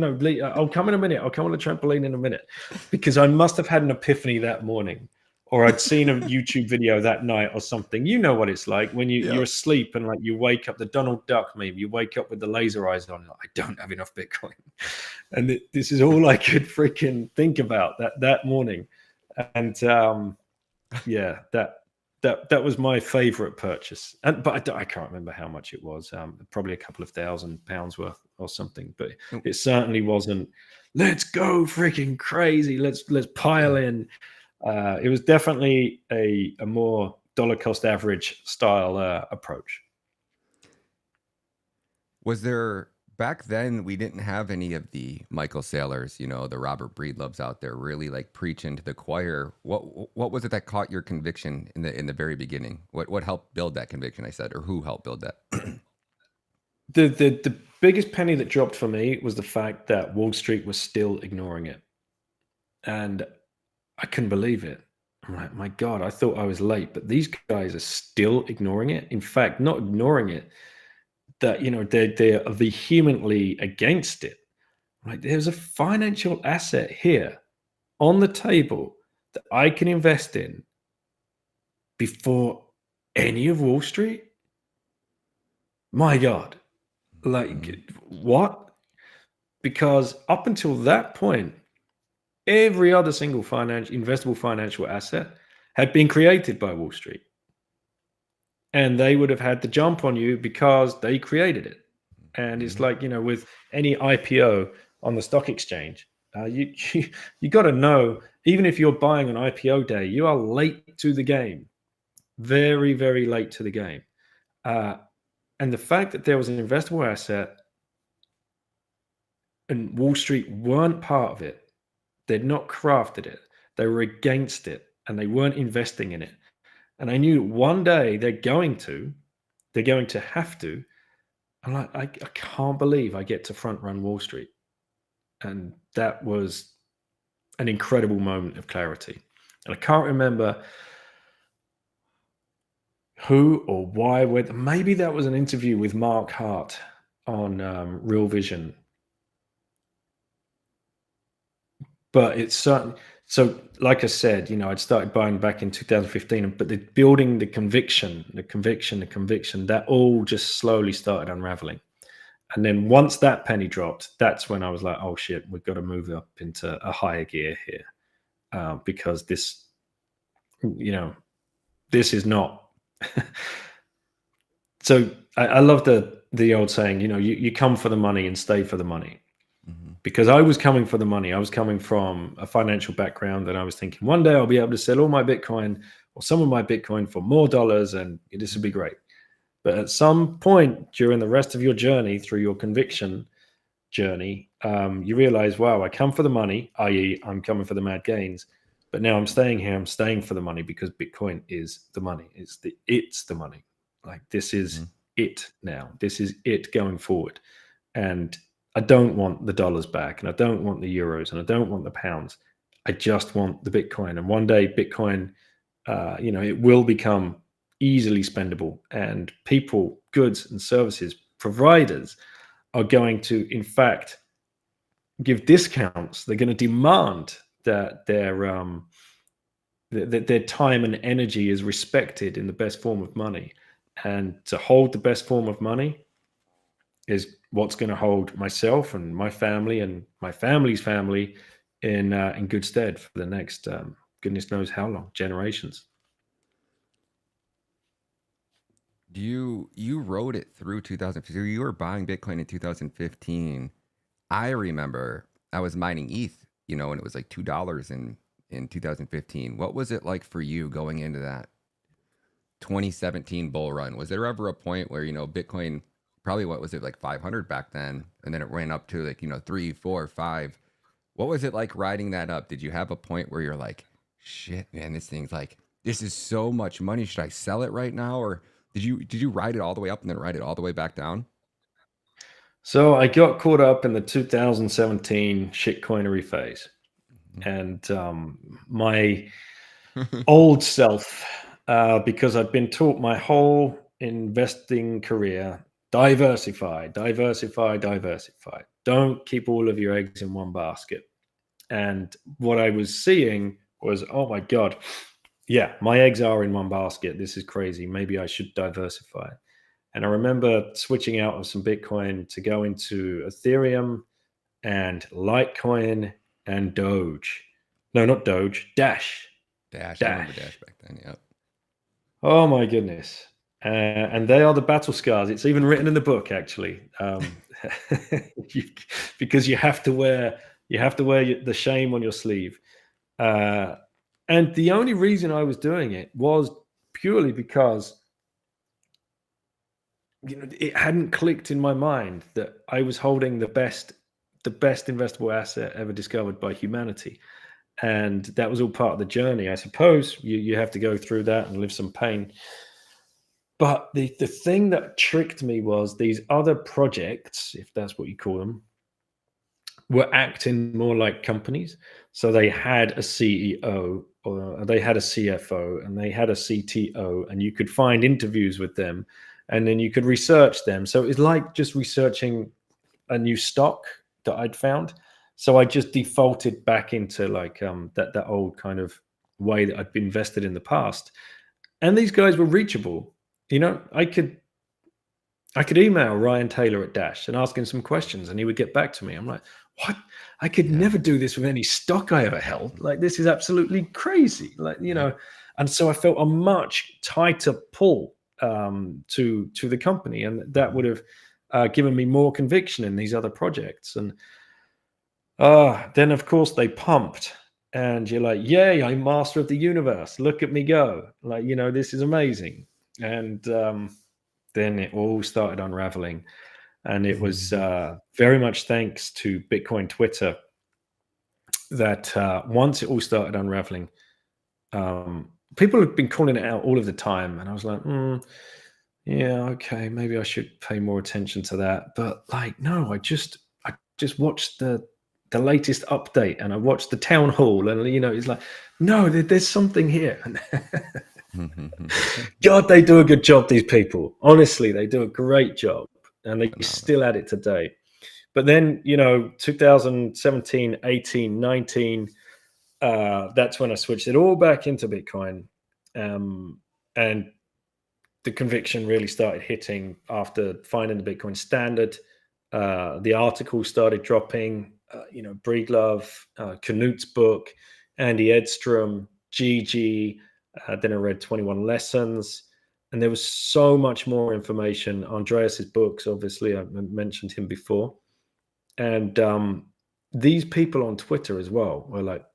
I'll come in a minute. I'll come on the trampoline in a minute, because I must have had an epiphany that morning, or I'd seen a YouTube video that night or something. You know what it's like when you're asleep and like you wake up, the Donald Duck meme, you wake up with the laser eyes on, like, I don't have enough Bitcoin. And this is all I could freaking think about that morning. And yeah, that was my favorite purchase. But I can't remember how much it was. Probably a couple of £1,000 worth or something. But it certainly wasn't, let's go freaking crazy, let's pile in. It was definitely a more dollar cost average style approach. Was there, back then we didn't have any of the Michael Saylors, you know, the Robert Breedloves out there really like preaching to the choir. What was it that caught your conviction in the very beginning? What helped build that conviction, I said, or who helped build that? The biggest penny that dropped for me was the fact that Wall Street was still ignoring it. And I couldn't believe it. I'm like, my God, I thought I was late, but these guys are still ignoring it. In fact, not ignoring it, that, you know, they're vehemently against it. Like, there's a financial asset here on the table that I can invest in before any of Wall Street. My God, like, what? Because up until that point, every other single investable financial asset had been created by Wall Street. And they would have had the jump on you because they created it. And it's like, you know, with any IPO on the stock exchange, you got to know, even if you're buying an IPO day, you are late to the game, very, very late to the game. And the fact that there was an investable asset and Wall Street weren't part of it, they'd not crafted it, they were against it, and they weren't investing in it. And I knew one day they're going to have to. I'm like, I can't believe I get to front run Wall Street. And that was an incredible moment of clarity. And I can't remember who or why, maybe that was an interview with Mark Hart on Real Vision. But it's certain. So, like I said, you know, I'd started buying back in 2015, but building the conviction, that all just slowly started unraveling. And then once that penny dropped, that's when I was like, oh shit, we've got to move up into a higher gear here, because this, you know, this is not. So I love the old saying, you know, you come for the money and stay for the money. Because I was coming for the money. I was coming from a financial background, and I was thinking one day I'll be able to sell all my Bitcoin or some of my Bitcoin for more dollars, and this would be great. But at some point during the rest of your journey, through your conviction journey, you realize, wow, I come for the money, i.e. I'm coming for the mad gains, but now I'm staying here. I'm staying for the money because Bitcoin is the money. It's the money. Like, this is it now. This is it going forward. And I don't want the dollars back, and I don't want the euros, and I don't want the pounds. I just want the Bitcoin. And one day Bitcoin, you know, it will become easily spendable, and people, goods and services providers are going to, in fact, give discounts. They're going to demand that their time and energy is respected in the best form of money. And to hold the best form of money is what's going to hold myself and my family and my family's family in good stead for the next goodness knows how long, generations. You rode it through 2015. You were buying Bitcoin in 2015. I remember I was mining ETH, you know, and it was like $2 in 2015. What was it like for you going into that? 2017 bull run. Was there ever a point where, Bitcoin probably, what was it, like 500 back then, and then it ran up to like, 3, 4, 5. What was it like riding that up? Did you have a point where you're like, shit, man, this thing's like, this is so much money. Should I sell it right now? Or did you ride it all the way up and then ride it all the way back down? So I got caught up in the 2017 shitcoinery phase. And my old self, because I'd been taught my whole investing career, diversify, diversify, diversify. Don't keep all of your eggs in one basket. And what I was seeing was, oh my God, yeah, my eggs are in one basket. This is crazy. Maybe I should diversify. And I remember switching out of some Bitcoin to go into Ethereum and Litecoin and Doge. No, not Doge, Dash. Dash. I remember Dash back then. Yep. Oh my goodness. And they are the battle scars. It's even written in the book, actually, because you have to wear the shame on your sleeve. And the only reason I was doing it was purely because it hadn't clicked in my mind that I was holding the best investable asset ever discovered by humanity. And that was all part of the journey. I suppose you have to go through that and live some pain. But the thing that tricked me was these other projects, if that's what you call them, were acting more like companies. So they had a CEO, or they had a CFO, and they had a CTO, and you could find interviews with them, and then you could research them. So it was like just researching a new stock that I'd found. So I just defaulted back into like that old kind of way that I'd been invested in the past. And these guys were reachable. I could email Ryan Taylor at Dash and ask him some questions, and he would get back to me. I'm like, what? I could never do this with any stock I ever held. Like, this is absolutely crazy. Like, and so I felt a much tighter pull to the company, and that would have given me more conviction in these other projects. And then of course they pumped, and you're like, yay, I'm master of the universe. Look at me go. Like, this is amazing. And then it all started unraveling. And it was very much thanks to Bitcoin Twitter that once it all started unraveling, people have been calling it out all of the time. And I was like, yeah, okay, maybe I should pay more attention to that. But like, no, I just watched the latest update, and I watched the town hall, and it's like, no, there's something here. God, they do a good job, these people. Honestly, they do a great job, and they still at it today. But then 2017, 18, 19, that's when I switched it all back into Bitcoin, and the conviction really started hitting after finding the Bitcoin Standard. The articles started dropping. Breedlove, Knut's book, Andy Edstrom, Gigi. Then I read 21 Lessons, and there was so much more information. Andreas's books, obviously, I mentioned him before. And these people on Twitter as well were like,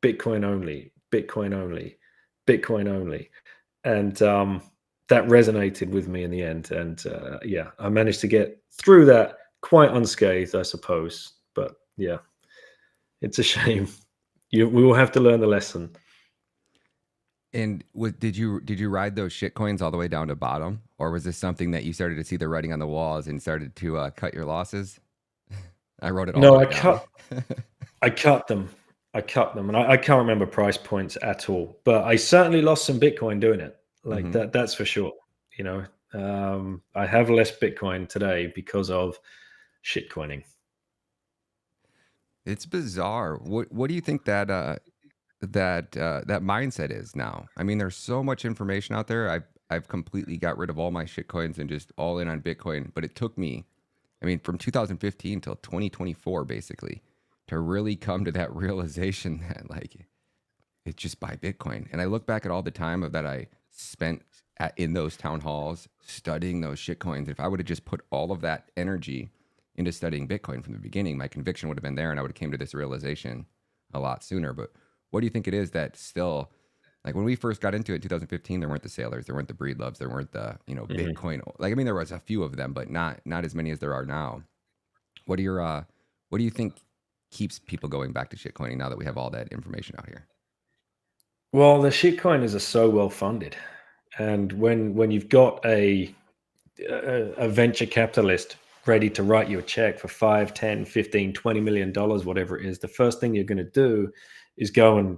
Bitcoin only, Bitcoin only, Bitcoin only. And that resonated with me in the end. And I managed to get through that quite unscathed, I suppose. But yeah, it's a shame. We will have to learn the lesson. And did you ride those shit coins all the way down to bottom, or was this something that you started to see the writing on the walls and started to cut your losses? I wrote it all. No, I cut them, and I can't remember price points at all. But I certainly lost some Bitcoin doing it. Like that's for sure. I have less Bitcoin today because of shitcoining. It's bizarre. What do you think that mindset is now? I mean, there's so much information out there. I've completely got rid of all my shitcoins and just all in on Bitcoin. But it took me, from 2015 till 2024, basically, to really come to that realization that like it's just buy Bitcoin. And I look back at all the time that I spent in those town halls studying those shitcoins. If I would have just put all of that energy into studying Bitcoin from the beginning, my conviction would have been there, and I would have came to this realization a lot sooner. But what do you think it is that still Like when we first got into it in 2015, there weren't the Sailors, there weren't the Breed Loves, there weren't the, Bitcoin. Like, I mean, there was a few of them, but not as many as there are now. What do you think keeps people going back to shitcoining now that we have all that information out here? Well, the shitcoiners are so well funded, and when you've got a venture capitalist ready to write you a check for 5, 10, 15, 20 million dollars, whatever it is, the first thing you're going to do is go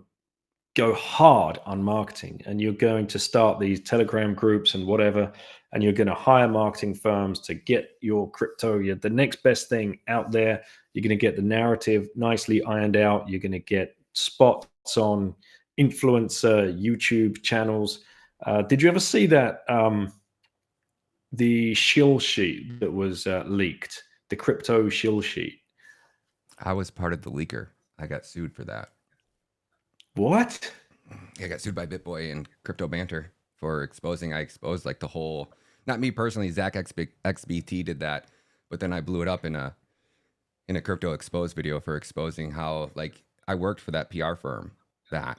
hard on marketing, and you're going to start these Telegram groups and whatever, and you're going to hire marketing firms to get your crypto. You're the next best thing out there. You're going to get the narrative nicely ironed out. You're going to get spots on influencer YouTube channels. Did you ever see that the shill sheet that was leaked, the crypto shill sheet? I was part of the leaker. I got sued for that. What? I got sued by BitBoy and Crypto Banter for exposing. I exposed like the whole, not me personally, Zach XBT did that, but then I blew it up in a crypto exposed video for exposing how like I worked for that PR firm, that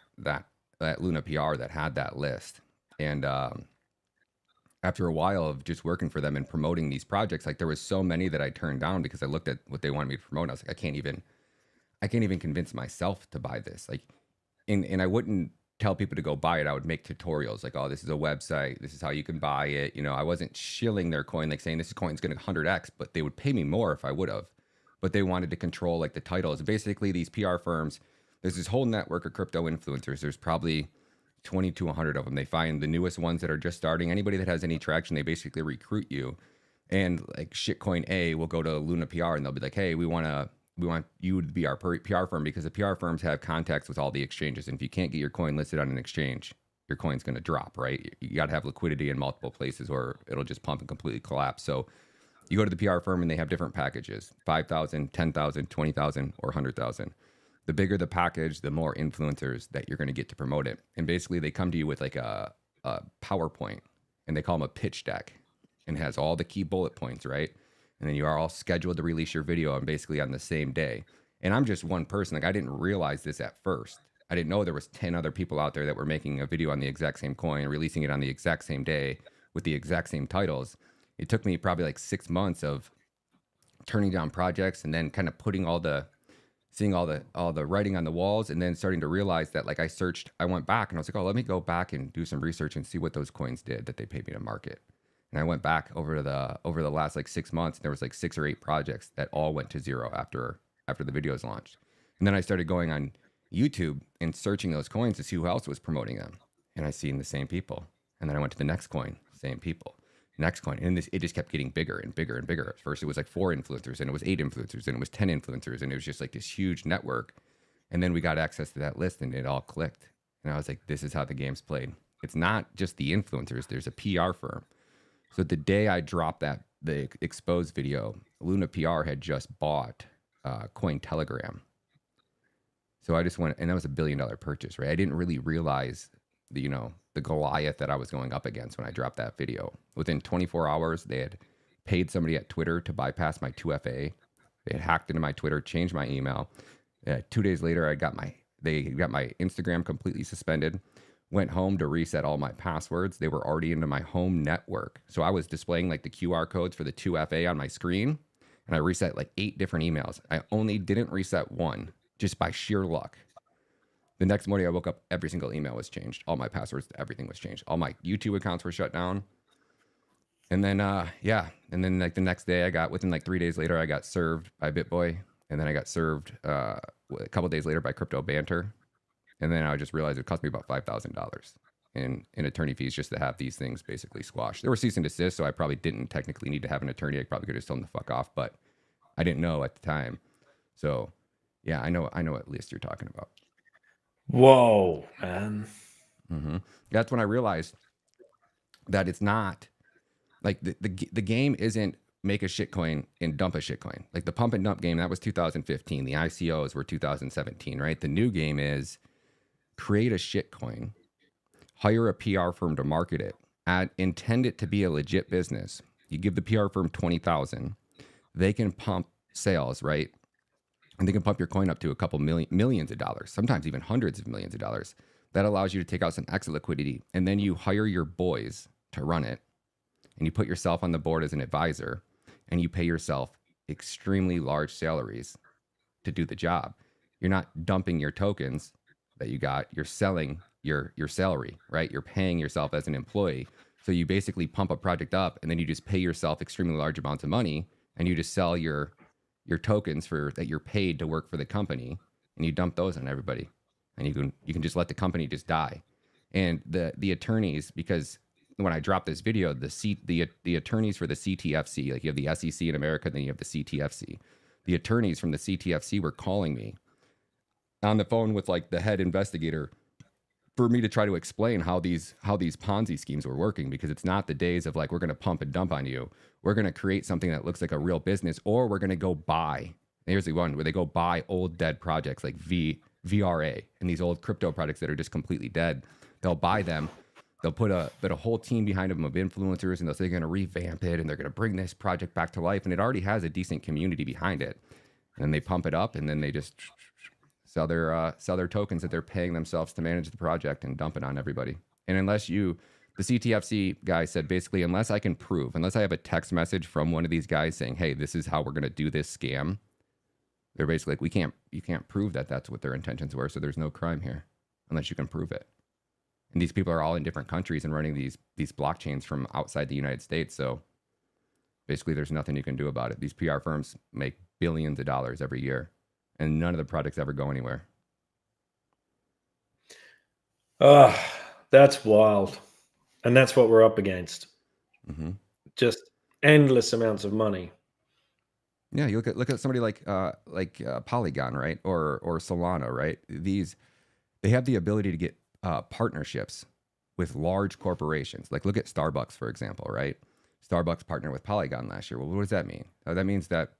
Luna PR that had that list. And after a while of just working for them and promoting these projects, like there was so many that I turned down because I looked at what they wanted me to promote. And I was like, I can't even convince myself to buy this. Like, and I wouldn't tell people to go buy it. I would make tutorials like, oh, this is a website. This is how you can buy it. I wasn't shilling their coin, like saying this coin's going to 100x, but they would pay me more if I would have. But they wanted to control like the titles. Basically, these PR firms, there's this whole network of crypto influencers. There's probably 20 to 100 of them. They find the newest ones that are just starting. Anybody that has any traction, they basically recruit you. And like Shitcoin A will go to Luna PR and they'll be like, hey, we want you to be our PR firm, because the PR firms have contacts with all the exchanges. And if you can't get your coin listed on an exchange, your coin's going to drop, right? You got to have liquidity in multiple places or it'll just pump and completely collapse. So you go to the PR firm and they have different packages, 5,000, 10,000, 20,000, or 100,000. The bigger the package, the more influencers that you're going to get to promote it. And basically they come to you with like a PowerPoint, and they call them a pitch deck, and has all the key bullet points, right? And then you are all scheduled to release your video on basically on the same day. And I'm just one person. Like I didn't realize this at first. I didn't know there was 10 other people out there that were making a video on the exact same coin, releasing it on the exact same day with the exact same titles. It took me probably like 6 months of turning down projects and then kind of seeing all the writing on the walls, and then starting to realize that like I went back and I was like, oh, let me go back and do some research and see what those coins did that they paid me to market. And I went back over the last like 6 months, and there was like 6 or 8 projects that all went to zero after the videos launched. And then I started going on YouTube and searching those coins to see who else was promoting them. And I seen the same people. And then I went to the next coin, same people. Next coin. And it just kept getting bigger and bigger and bigger. At first it was like 4 influencers, and it was 8 influencers, and it was 10 influencers, and it was just like this huge network. And then we got access to that list and it all clicked. And I was like, this is how the game's played. It's not just the influencers, there's a PR firm. So the day I dropped the exposed video, Luna PR had just bought Cointelegram. So I just went, and that was $1 billion purchase, right? I didn't really realize the Goliath that I was going up against when I dropped that video. Within 24 hours, they had paid somebody at Twitter to bypass my 2FA. They had hacked into my Twitter, changed my email. 2 days later, they got my Instagram completely suspended. Went home to reset all my passwords. They were already into my home network. So I was displaying like the QR codes for the 2FA on my screen, and I reset like 8 different emails. I only didn't reset one, just by sheer luck. The next morning I woke up, every single email was changed. All my passwords, everything was changed. All my YouTube accounts were shut down. And then, and then like the next day within like 3 days later, I got served by BitBoy. And then I got served a couple days later by Crypto Banter. And then I just realized it cost me about $5,000 in attorney fees just to have these things basically squashed. There were cease and desist, so I probably didn't technically need to have an attorney. I probably could have told them to fuck off, but I didn't know at the time. So yeah, I know what list you're talking about. Whoa, man. Mm-hmm. That's when I realized that it's not like the game isn't make a shitcoin and dump a shitcoin. Like the pump and dump game, that was 2015. The ICOs were 2017, right? The new game is create a shitcoin, hire a PR firm to market it, intend it to be a legit business. You give the PR firm $20,000, they can pump sales, right? And they can pump your coin up to a couple millions of dollars, sometimes even hundreds of millions of dollars. That allows you to take out some exit liquidity, and then you hire your boys to run it, and you put yourself on the board as an advisor, and you pay yourself extremely large salaries to do the job. You're not dumping your tokens that you got, you're selling your salary, right? You're paying yourself as an employee. So you basically pump a project up, and then you just pay yourself extremely large amounts of money, and you just sell your tokens for that you're paid to work for the company, and you dump those on everybody, and you can just let the company just die. And the attorneys, because when I dropped this video, the attorneys for the CTFC, like you have the SEC in America, then you have the CTFC. The attorneys from the CTFC were calling me on the phone with like the head investigator for me to try to explain how these Ponzi schemes were working, because it's not the days of like, we're going to pump and dump on you. We're going to create something that looks like a real business, or we're going to go buy. Here's the one where they go buy old dead projects like VRA and these old crypto projects that are just completely dead. They'll buy them. They'll put a whole team behind them of influencers, and they'll say they're going to revamp it and they're going to bring this project back to life. And it already has a decent community behind it. And then they pump it up, and then they just sell their tokens that they're paying themselves to manage the project and dump it on everybody. And unless the CTFC guy said basically, unless I have a text message from one of these guys saying, hey, this is how we're going to do this scam, they're basically like, you can't prove that that's what their intentions were. So there's no crime here unless you can prove it. And these people are all in different countries and running these blockchains from outside the United States. So basically there's nothing you can do about it. These PR firms make billions of dollars every year, and none of the projects ever go anywhere. That's wild. And that's what we're up against. Mm-hmm. Just endless amounts of money. Yeah, you look at somebody like Polygon, right, or Solana, right? They have the ability to get partnerships with large corporations. Like look at Starbucks, for example, right? Starbucks partnered with Polygon last year. Well, what does that mean? That means that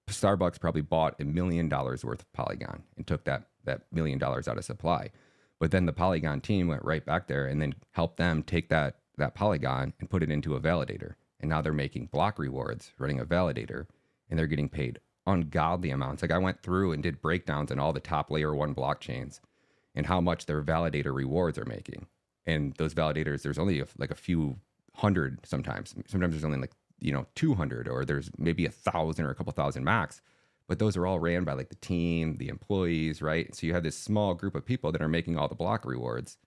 Starbucks probably bought $1 million worth of Polygon and took that $1 million out of supply. But then the Polygon team went right back there and then helped them take that Polygon and put it into a validator. And now they're making block rewards running a validator, and they're getting paid ungodly amounts. Like I went through and did breakdowns on all the top layer 1 blockchains and how much their validator rewards are making. And those validators, there's only like a few hundred sometimes. Sometimes there's only like 200, or there's maybe 1,000 or a couple thousand max, but those are all ran by like the team, the employees, right? So you have this small group of people that are making all the block rewards,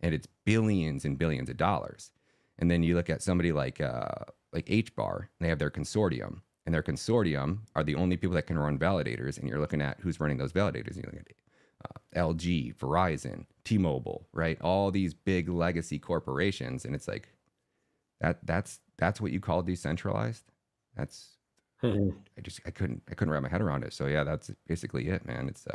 and it's billions and billions of dollars. And then you look at somebody like HBAR, and they have their consortium, and their consortium are the only people that can run validators. And you're looking at who's running those validators. And you're looking at LG, Verizon, T-Mobile, right? All these big legacy corporations, and it's like that's what you call decentralized. That's I couldn't wrap my head around it. So yeah, that's basically it, man. It's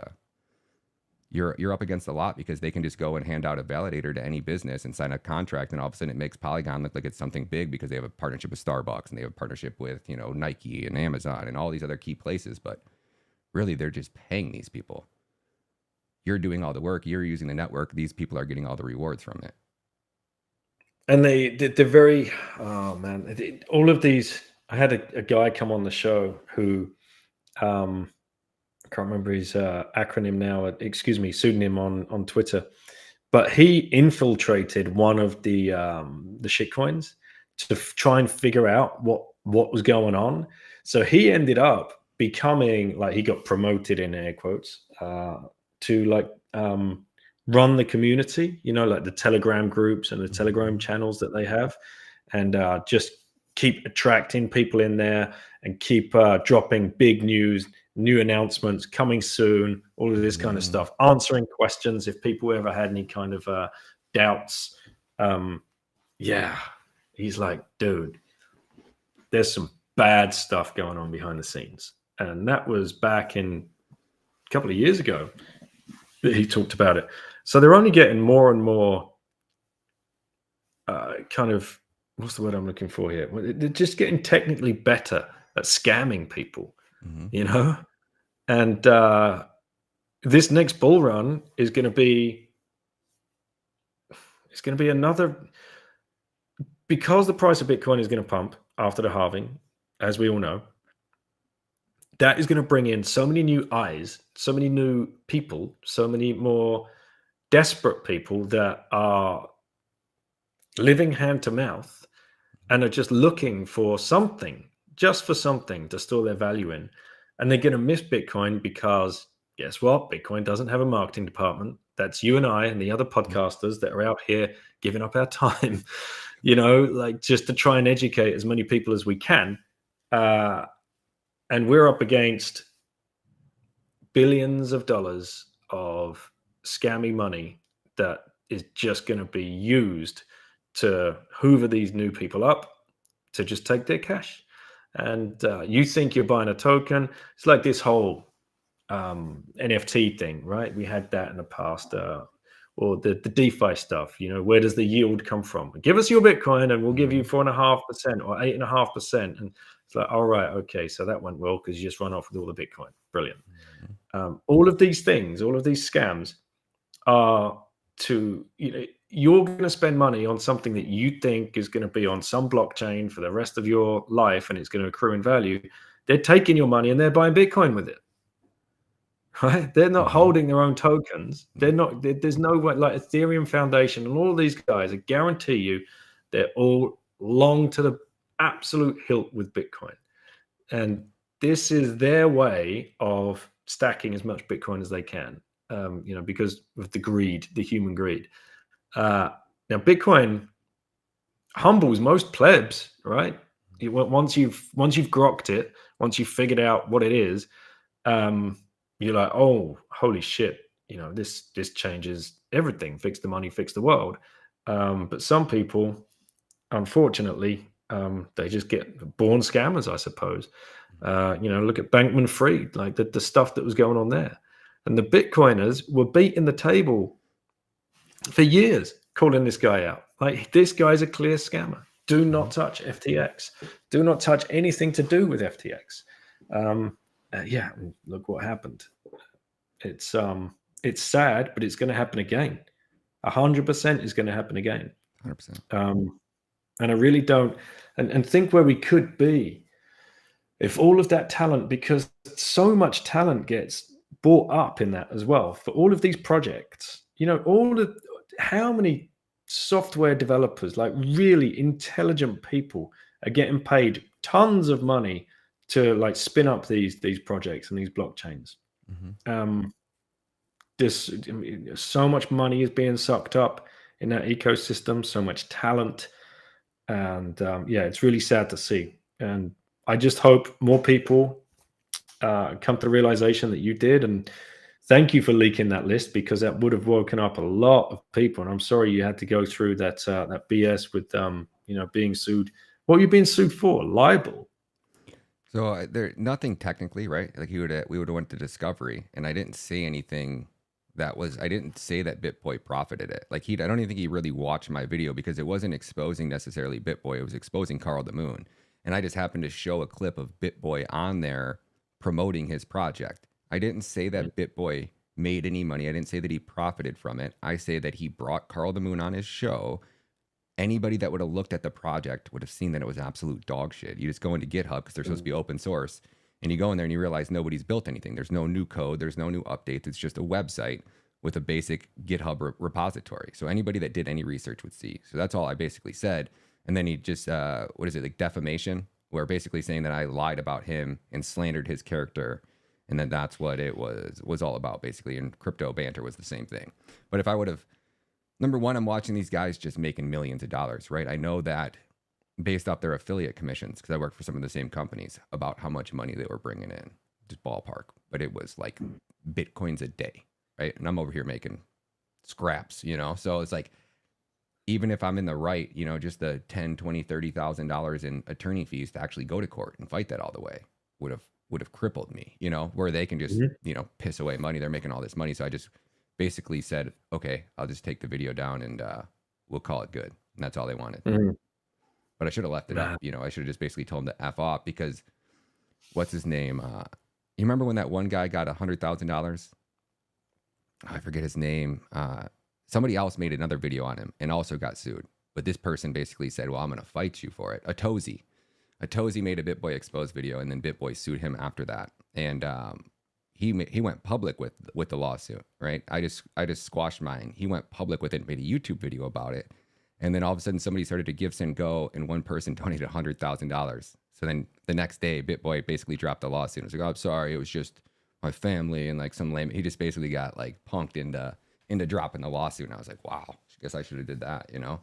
you're up against a lot, because they can just go and hand out a validator to any business and sign a contract, and all of a sudden it makes Polygon look like it's something big because they have a partnership with Starbucks and they have a partnership with Nike and Amazon and all these other key places. But really, they're just paying these people. You're doing all the work. You're using the network. These people are getting all the rewards from it. And they're very, oh man, all of these. I had a guy come on the show who, I can't remember his acronym now. Pseudonym on Twitter, but he infiltrated one of the shitcoins to try and figure out what was going on. So he ended up becoming, like, he got promoted in air quotes to like run the community, like the Telegram groups and the Telegram channels that they have, and just keep attracting people in there and keep dropping big news, new announcements coming soon, all of this kind of stuff, answering questions if people ever had any kind of doubts. Yeah, he's like, dude, there's some bad stuff going on behind the scenes. And that was back in a couple of years ago that he talked about it. So they're only getting more and more kind of, what's the word I'm looking for here? They're just getting technically better at scamming people, And this next bull run is going to be, another, because the price of Bitcoin is going to pump after the halving, as we all know. That is going to bring in so many new eyes, so many new people, so many more desperate people that are living hand to mouth and are just looking for something, just for something to store their value in. And they're going to miss Bitcoin because guess what? Bitcoin doesn't have a marketing department. That's you and I and the other podcasters that are out here giving up our time, like just to try and educate as many people as we can. And we're up against billions of dollars of scammy money that is just going to be used to hoover these new people up to just take their cash. And you think you're buying a token. It's like this whole NFT thing, right? We had that in the past, or the DeFi stuff. Where does the yield come from? Give us your Bitcoin and we'll give you 4.5% or 8.5%. And it's like, all right, okay, so that went well because you just run off with all the Bitcoin. Brilliant. All of these things, all of these scams are to, you're going to spend money on something that you think is going to be on some blockchain for the rest of your life and it's going to accrue in value. They're taking your money and they're buying Bitcoin with it. Right? They're not holding their own tokens. They're not, there's no way, like Ethereum Foundation and all of these guys, I guarantee you, they're all long to the absolute hilt with Bitcoin. And this is their way of stacking as much Bitcoin as they can, because of the greed, the human greed. Now, Bitcoin humbles most plebs, right? Once you've grokked it, once you've figured out what it is, you're like, oh, holy shit! This changes everything. Fix the money, fix the world. But some people, unfortunately, they just get born scammers, I suppose. Look at Bankman-Fried, like the stuff that was going on there, and the Bitcoiners were beating the table for years, calling this guy out. Like, this guy's a clear scammer. Do not touch FTX. Do not touch anything to do with FTX. Look what happened. It's sad, but it's going to happen again. 100% is going to happen again. 100%. And I really don't, and think where we could be if all of that talent, because so much talent gets bought up in that as well for all of these projects. How many software developers, like really intelligent people, are getting paid tons of money to like spin up these projects and these blockchains. So much money is being sucked up in that ecosystem, so much talent, and it's really sad to see. And I just hope more people come to the realization that you did, and thank you for leaking that list, because that would have woken up a lot of people. And I'm sorry you had to go through that BS with being sued. What are you being sued for? Libel. So there, nothing technically, right? Like we would have went to discovery, and I didn't say anything I didn't say that BitBoy profited it. Like I don't even think he really watched my video, because it wasn't exposing necessarily BitBoy. It was exposing Carl the Moon. And I just happened to show a clip of BitBoy on there promoting his project. I didn't say that BitBoy made any money. I didn't say that he profited from it. I say that he brought Carl the Moon on his show. Anybody that would have looked at the project would have seen that it was absolute dog shit. You just go into GitHub, because they're supposed to be open source, and you go in there and you realize nobody's built anything. There's no new code. There's no new updates. It's just a website with a basic GitHub repository. So anybody that did any research would see. So that's all I basically said. And then he just, like defamation, where basically saying that I lied about him and slandered his character. And then that's what it was all about, basically. And crypto banter was the same thing. But if I would have, number one, I'm watching these guys just making millions of dollars, right? I know that based off their affiliate commissions, because I work for some of the same companies, about how much money they were bringing in, just ballpark. But it was like Bitcoins a day, right? And I'm over here making scraps, So it's like, even if I'm in the right, just the $10, $20, $30,000 in attorney fees to actually go to court and fight that all the way would have crippled me, where they can just, piss away money. They're making all this money. So I just basically said, okay, I'll just take the video down and we'll call it good. And that's all they wanted. But I should have left it up. I should have just basically told him to F off, because what's his name? You remember when that one guy got $100,000? I forget his name. Somebody else made another video on him and also got sued. But this person basically said, well, I'm going to fight you for it. Atozi made a BitBoy exposed video, and then BitBoy sued him after that. And he went public with the lawsuit, right? I just squashed mine. He went public with it, made a YouTube video about it, and then all of a sudden somebody started to give and go, and one person donated $100,000. So then the next day, BitBoy basically dropped the lawsuit. It's like, oh, I'm sorry, it was just my family and like some lame. He just basically got like punked into dropping the lawsuit, and I was like, wow, I guess I should have did that, you know.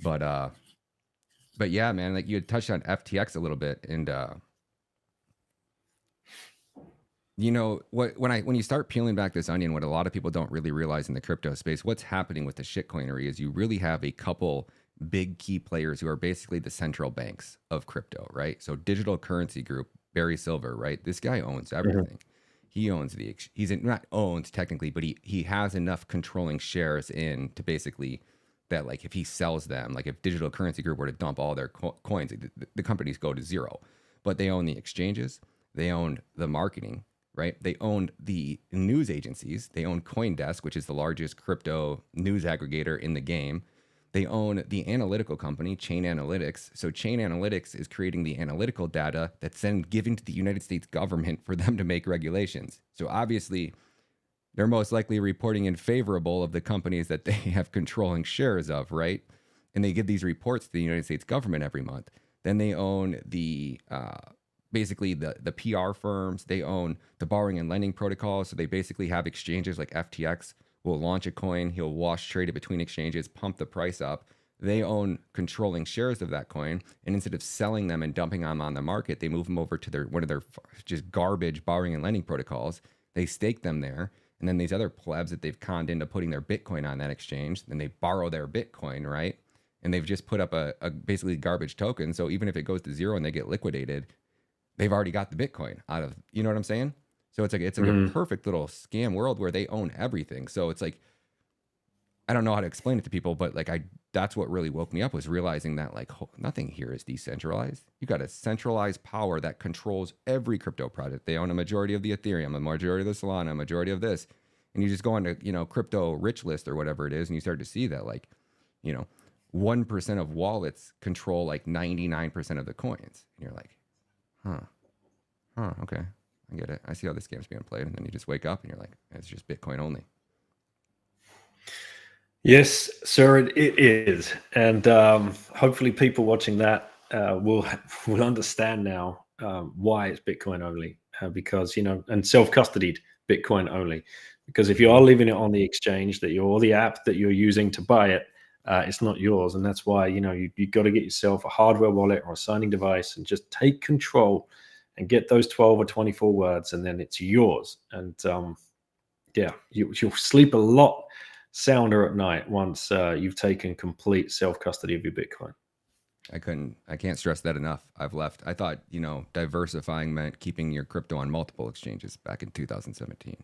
But yeah, man, like you had touched on FTX a little bit, and you know what, when you start peeling back this onion, what a lot of people don't really realize in the crypto space, what's happening with the shitcoinery is you really have a couple big key players who are basically the central banks of crypto, right? So Digital Currency Group, Barry Silver, right? This guy owns everything. He owns he's not owns technically, but he has enough controlling shares in to basically that, like, if he sells them, like if Digital Currency Group were to dump all their coins, the companies go to zero. But they own the exchanges, they own the marketing, right? They own the news agencies. They own CoinDesk, which is the largest crypto news aggregator in the game. They own the analytical company, Chain Analytics. So Chain Analytics is creating the analytical data that's then given to the United States government for them to make regulations. So obviously, they're most likely reporting in favorable of the companies that they have controlling shares of, right? And they give these reports to the United States government every month. Then they own the basically the PR firms. They own the borrowing and lending protocols. So they basically have exchanges like FTX will launch a coin. He'll wash trade it between exchanges, pump the price up. They own controlling shares of that coin. And instead of selling them and dumping them on the market, they move them over to one of their just garbage borrowing and lending protocols. They stake them there. And then these other plebs that they've conned into putting their Bitcoin on that exchange, then they borrow their Bitcoin, right? And they've just put up a basically garbage token. So even if it goes to zero and they get liquidated, they've already got the Bitcoin out of, you know what I'm saying? So it's like a perfect little scam world where they own everything. So it's like, I don't know how to explain it to people, but like that's what really woke me up, was realizing that like nothing here is decentralized. You got a centralized power that controls every crypto project. They own a majority of the Ethereum, a majority of the Solana, a majority of this. And you just go on to, you know, crypto rich list or whatever it is, and you start to see that like, you know, 1% of wallets control like 99% of the coins. And you're like, okay, I get it. I see how this game's being played. And then you just wake up and you're like, it's just Bitcoin only. Yes, sir, it is. And hopefully people watching that will understand now why it's Bitcoin only, because, you know, and self-custodied Bitcoin only. Because if you are leaving it on the exchange or the app that you're using to buy it, it's not yours. And that's why, you know, you've got to get yourself a hardware wallet or a signing device and just take control and get those 12 or 24 words, and then it's yours. And yeah, you'll sleep a lot sounder at night once you've taken complete self-custody of your Bitcoin. I can't stress that enough. I've left. I thought, you know, diversifying meant keeping your crypto on multiple exchanges back in 2017.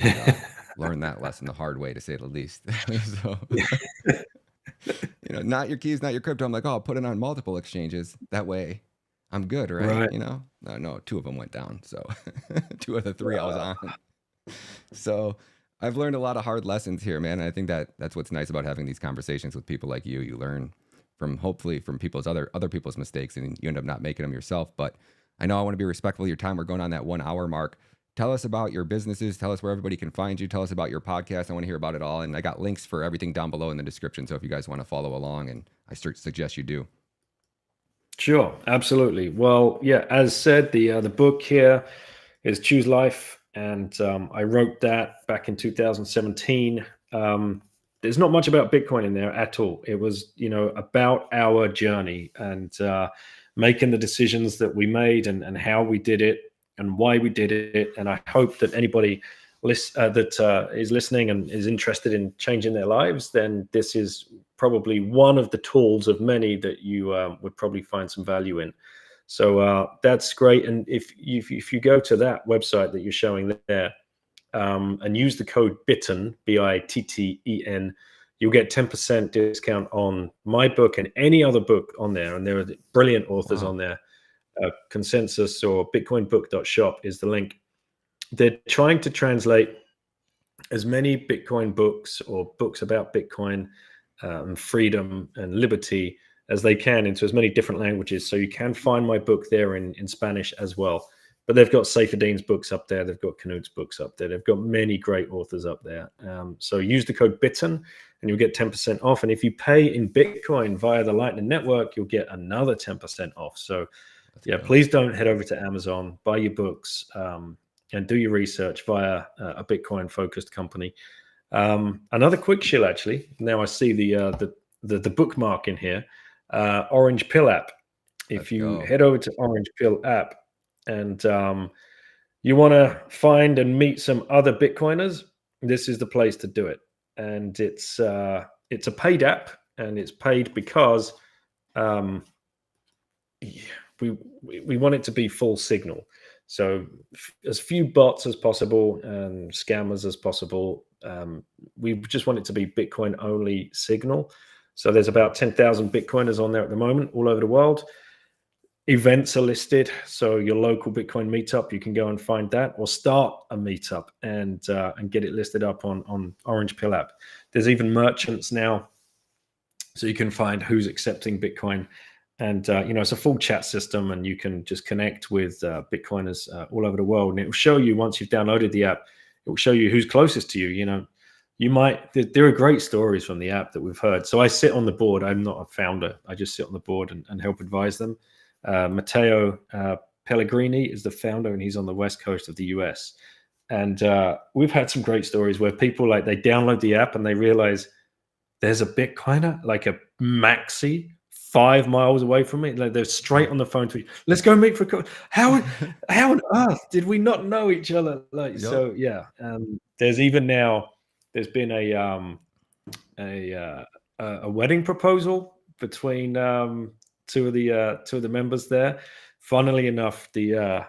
And, learned that lesson the hard way, to say the least. So, you know, not your keys, not your crypto. I'm like, oh, I'll put it on multiple exchanges. That way I'm good, right? You know, no, 2 of them went down. So 2 of the 3 I was on. So I've learned a lot of hard lessons here, man. And I think that's what's nice about having these conversations with people like you. You learn hopefully from people's other people's mistakes, and you end up not making them yourself. But I know I want to be respectful of your time. We're going on that 1 hour mark. Tell us about your businesses. Tell us where everybody can find you. Tell us about your podcast. I want to hear about it all. And I got links for everything down below in the description. So if you guys want to follow along, and I suggest you do. Sure, absolutely. Well, yeah, as said, the book here is Choose Life, and I wrote that back in 2017. There's not much about Bitcoin in there at all. It was, you know, about our journey and making the decisions that we made and how we did it and why we did it. And I hope that anybody that is listening and is interested in changing their lives, then this is probably one of the tools of many that you would probably find some value in. So that's great. And if you go to that website that you're showing there and use the code BITTEN, BITTEN, you'll get 10% discount on my book and any other book on there. And there are brilliant authors on there. Consensus or bitcoinbook.shop is the link. They're trying to translate as many Bitcoin books or books about Bitcoin and freedom and liberty as they can into as many different languages. So you can find my book there in Spanish as well. But they've got Saifedean's books up there. They've got Knut's books up there. They've got many great authors up there. So use the code BITTEN and you'll get 10% off. And if you pay in Bitcoin via the Lightning Network, you'll get another 10% off. So please don't head over to Amazon, buy your books, and do your research via a Bitcoin focused company. Another quick shill, actually. Now I see the bookmark in here, Orange Pill app. If you head over to Orange Pill app and you want to find and meet some other Bitcoiners, this is the place to do it. And it's a paid app, and it's paid because we want it to be full signal. So as few bots as possible and scammers as possible. We just want it to be Bitcoin only signal. So there's about 10,000 Bitcoiners on there at the moment, all over the world. Events are listed. So your local Bitcoin meetup, you can go and find that, or start a meetup and get it listed up on Orange Pill app. There's even merchants now, so you can find who's accepting Bitcoin. And, it's a full chat system, and you can just connect with Bitcoiners all over the world. And it will show you, once you've downloaded the app, it will show you who's closest to you. There are great stories from the app that we've heard. So I sit on the board. I'm not a founder. I just sit on the board and help advise them. Matteo Pellegrini is the founder, and he's on the West Coast of the US. And we've had some great stories where people, they download the app and they realize there's a Bitcoiner, like a maxi, 5 miles away from me. They're straight on the phone to me. Let's go meet for coffee. How on earth did we not know each other? So yeah. There's even now, there's been a wedding proposal between two of the members there. Funnily enough, the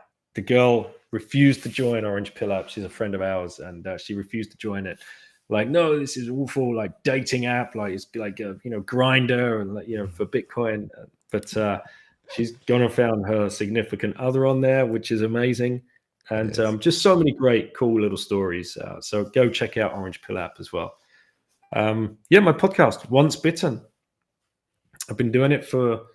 girl refused to join Orange Pill app. She's a friend of ours, and she refused to join it. No, this is awful, dating app, it's like a Grinder, and for Bitcoin. But she's gone and found her significant other on there, which is amazing. And just so many great, cool little stories. So go check out Orange Pill app as well. My podcast, Once Bitten. I've been doing it for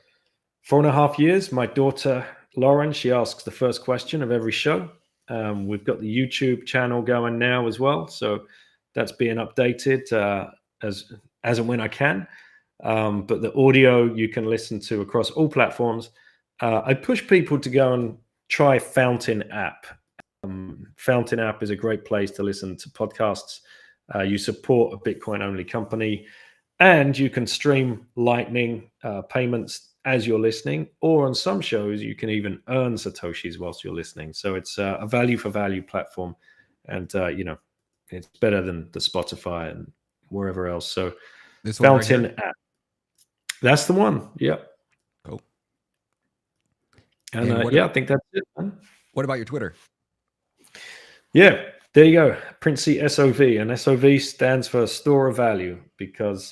4.5 years. My daughter, Lauren, she asks the first question of every show. We've got the YouTube channel going now as well. So that's being updated as and when I can. But the audio you can listen to across all platforms. I push people to go and try Fountain app. Fountain app is a great place to listen to podcasts. You support a Bitcoin only company, and you can stream Lightning payments as you're listening, or on some shows you can even earn Satoshis whilst you're listening. So it's a value for value platform, and it's better than the Spotify and wherever else. So this Fountain right app, that's the one. Yeah. Cool. And I think that's it, man. What about your Twitter? Yeah, there you go. Princey SOV, and SOV stands for store of value, because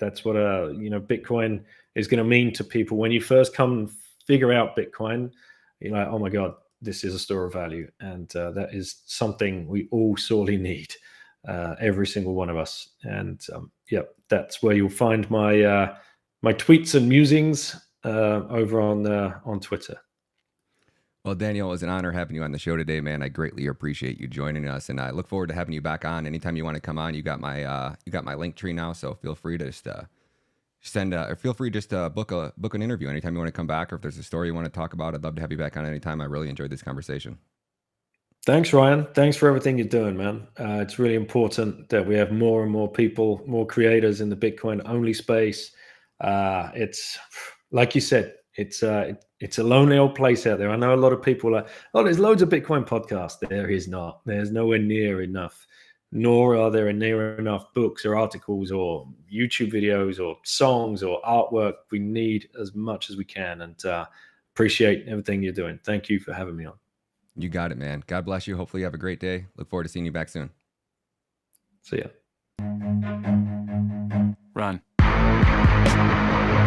that's what Bitcoin is going to mean to people. When you first come and figure out Bitcoin, you're like, oh my God, this is a store of value. And that is something we all sorely need, every single one of us. And that's where you'll find my my tweets and musings over on Twitter. Well, Daniel, it was an honor having you on the show today, man. I greatly appreciate you joining us, and I look forward to having you back on anytime you want to come on. You got my link tree now, so feel free to just book an interview anytime you want to come back, or if there's a story you want to talk about. I'd love to have you back on anytime. I really enjoyed this conversation. Thanks, Ryan. Thanks for everything you're doing, man. It's really important that we have more and more people, more creators in the Bitcoin only space. It's like you said, it's a lonely old place out there. I know a lot of people are, there's loads of Bitcoin podcasts. There is not. There's nowhere near enough, nor are there near enough books or articles or YouTube videos or songs or artwork. We need as much as we can, and appreciate everything you're doing. Thank you for having me on. You got it, man. God bless you. Hopefully you have a great day. Look forward to seeing you back soon. See ya. Run.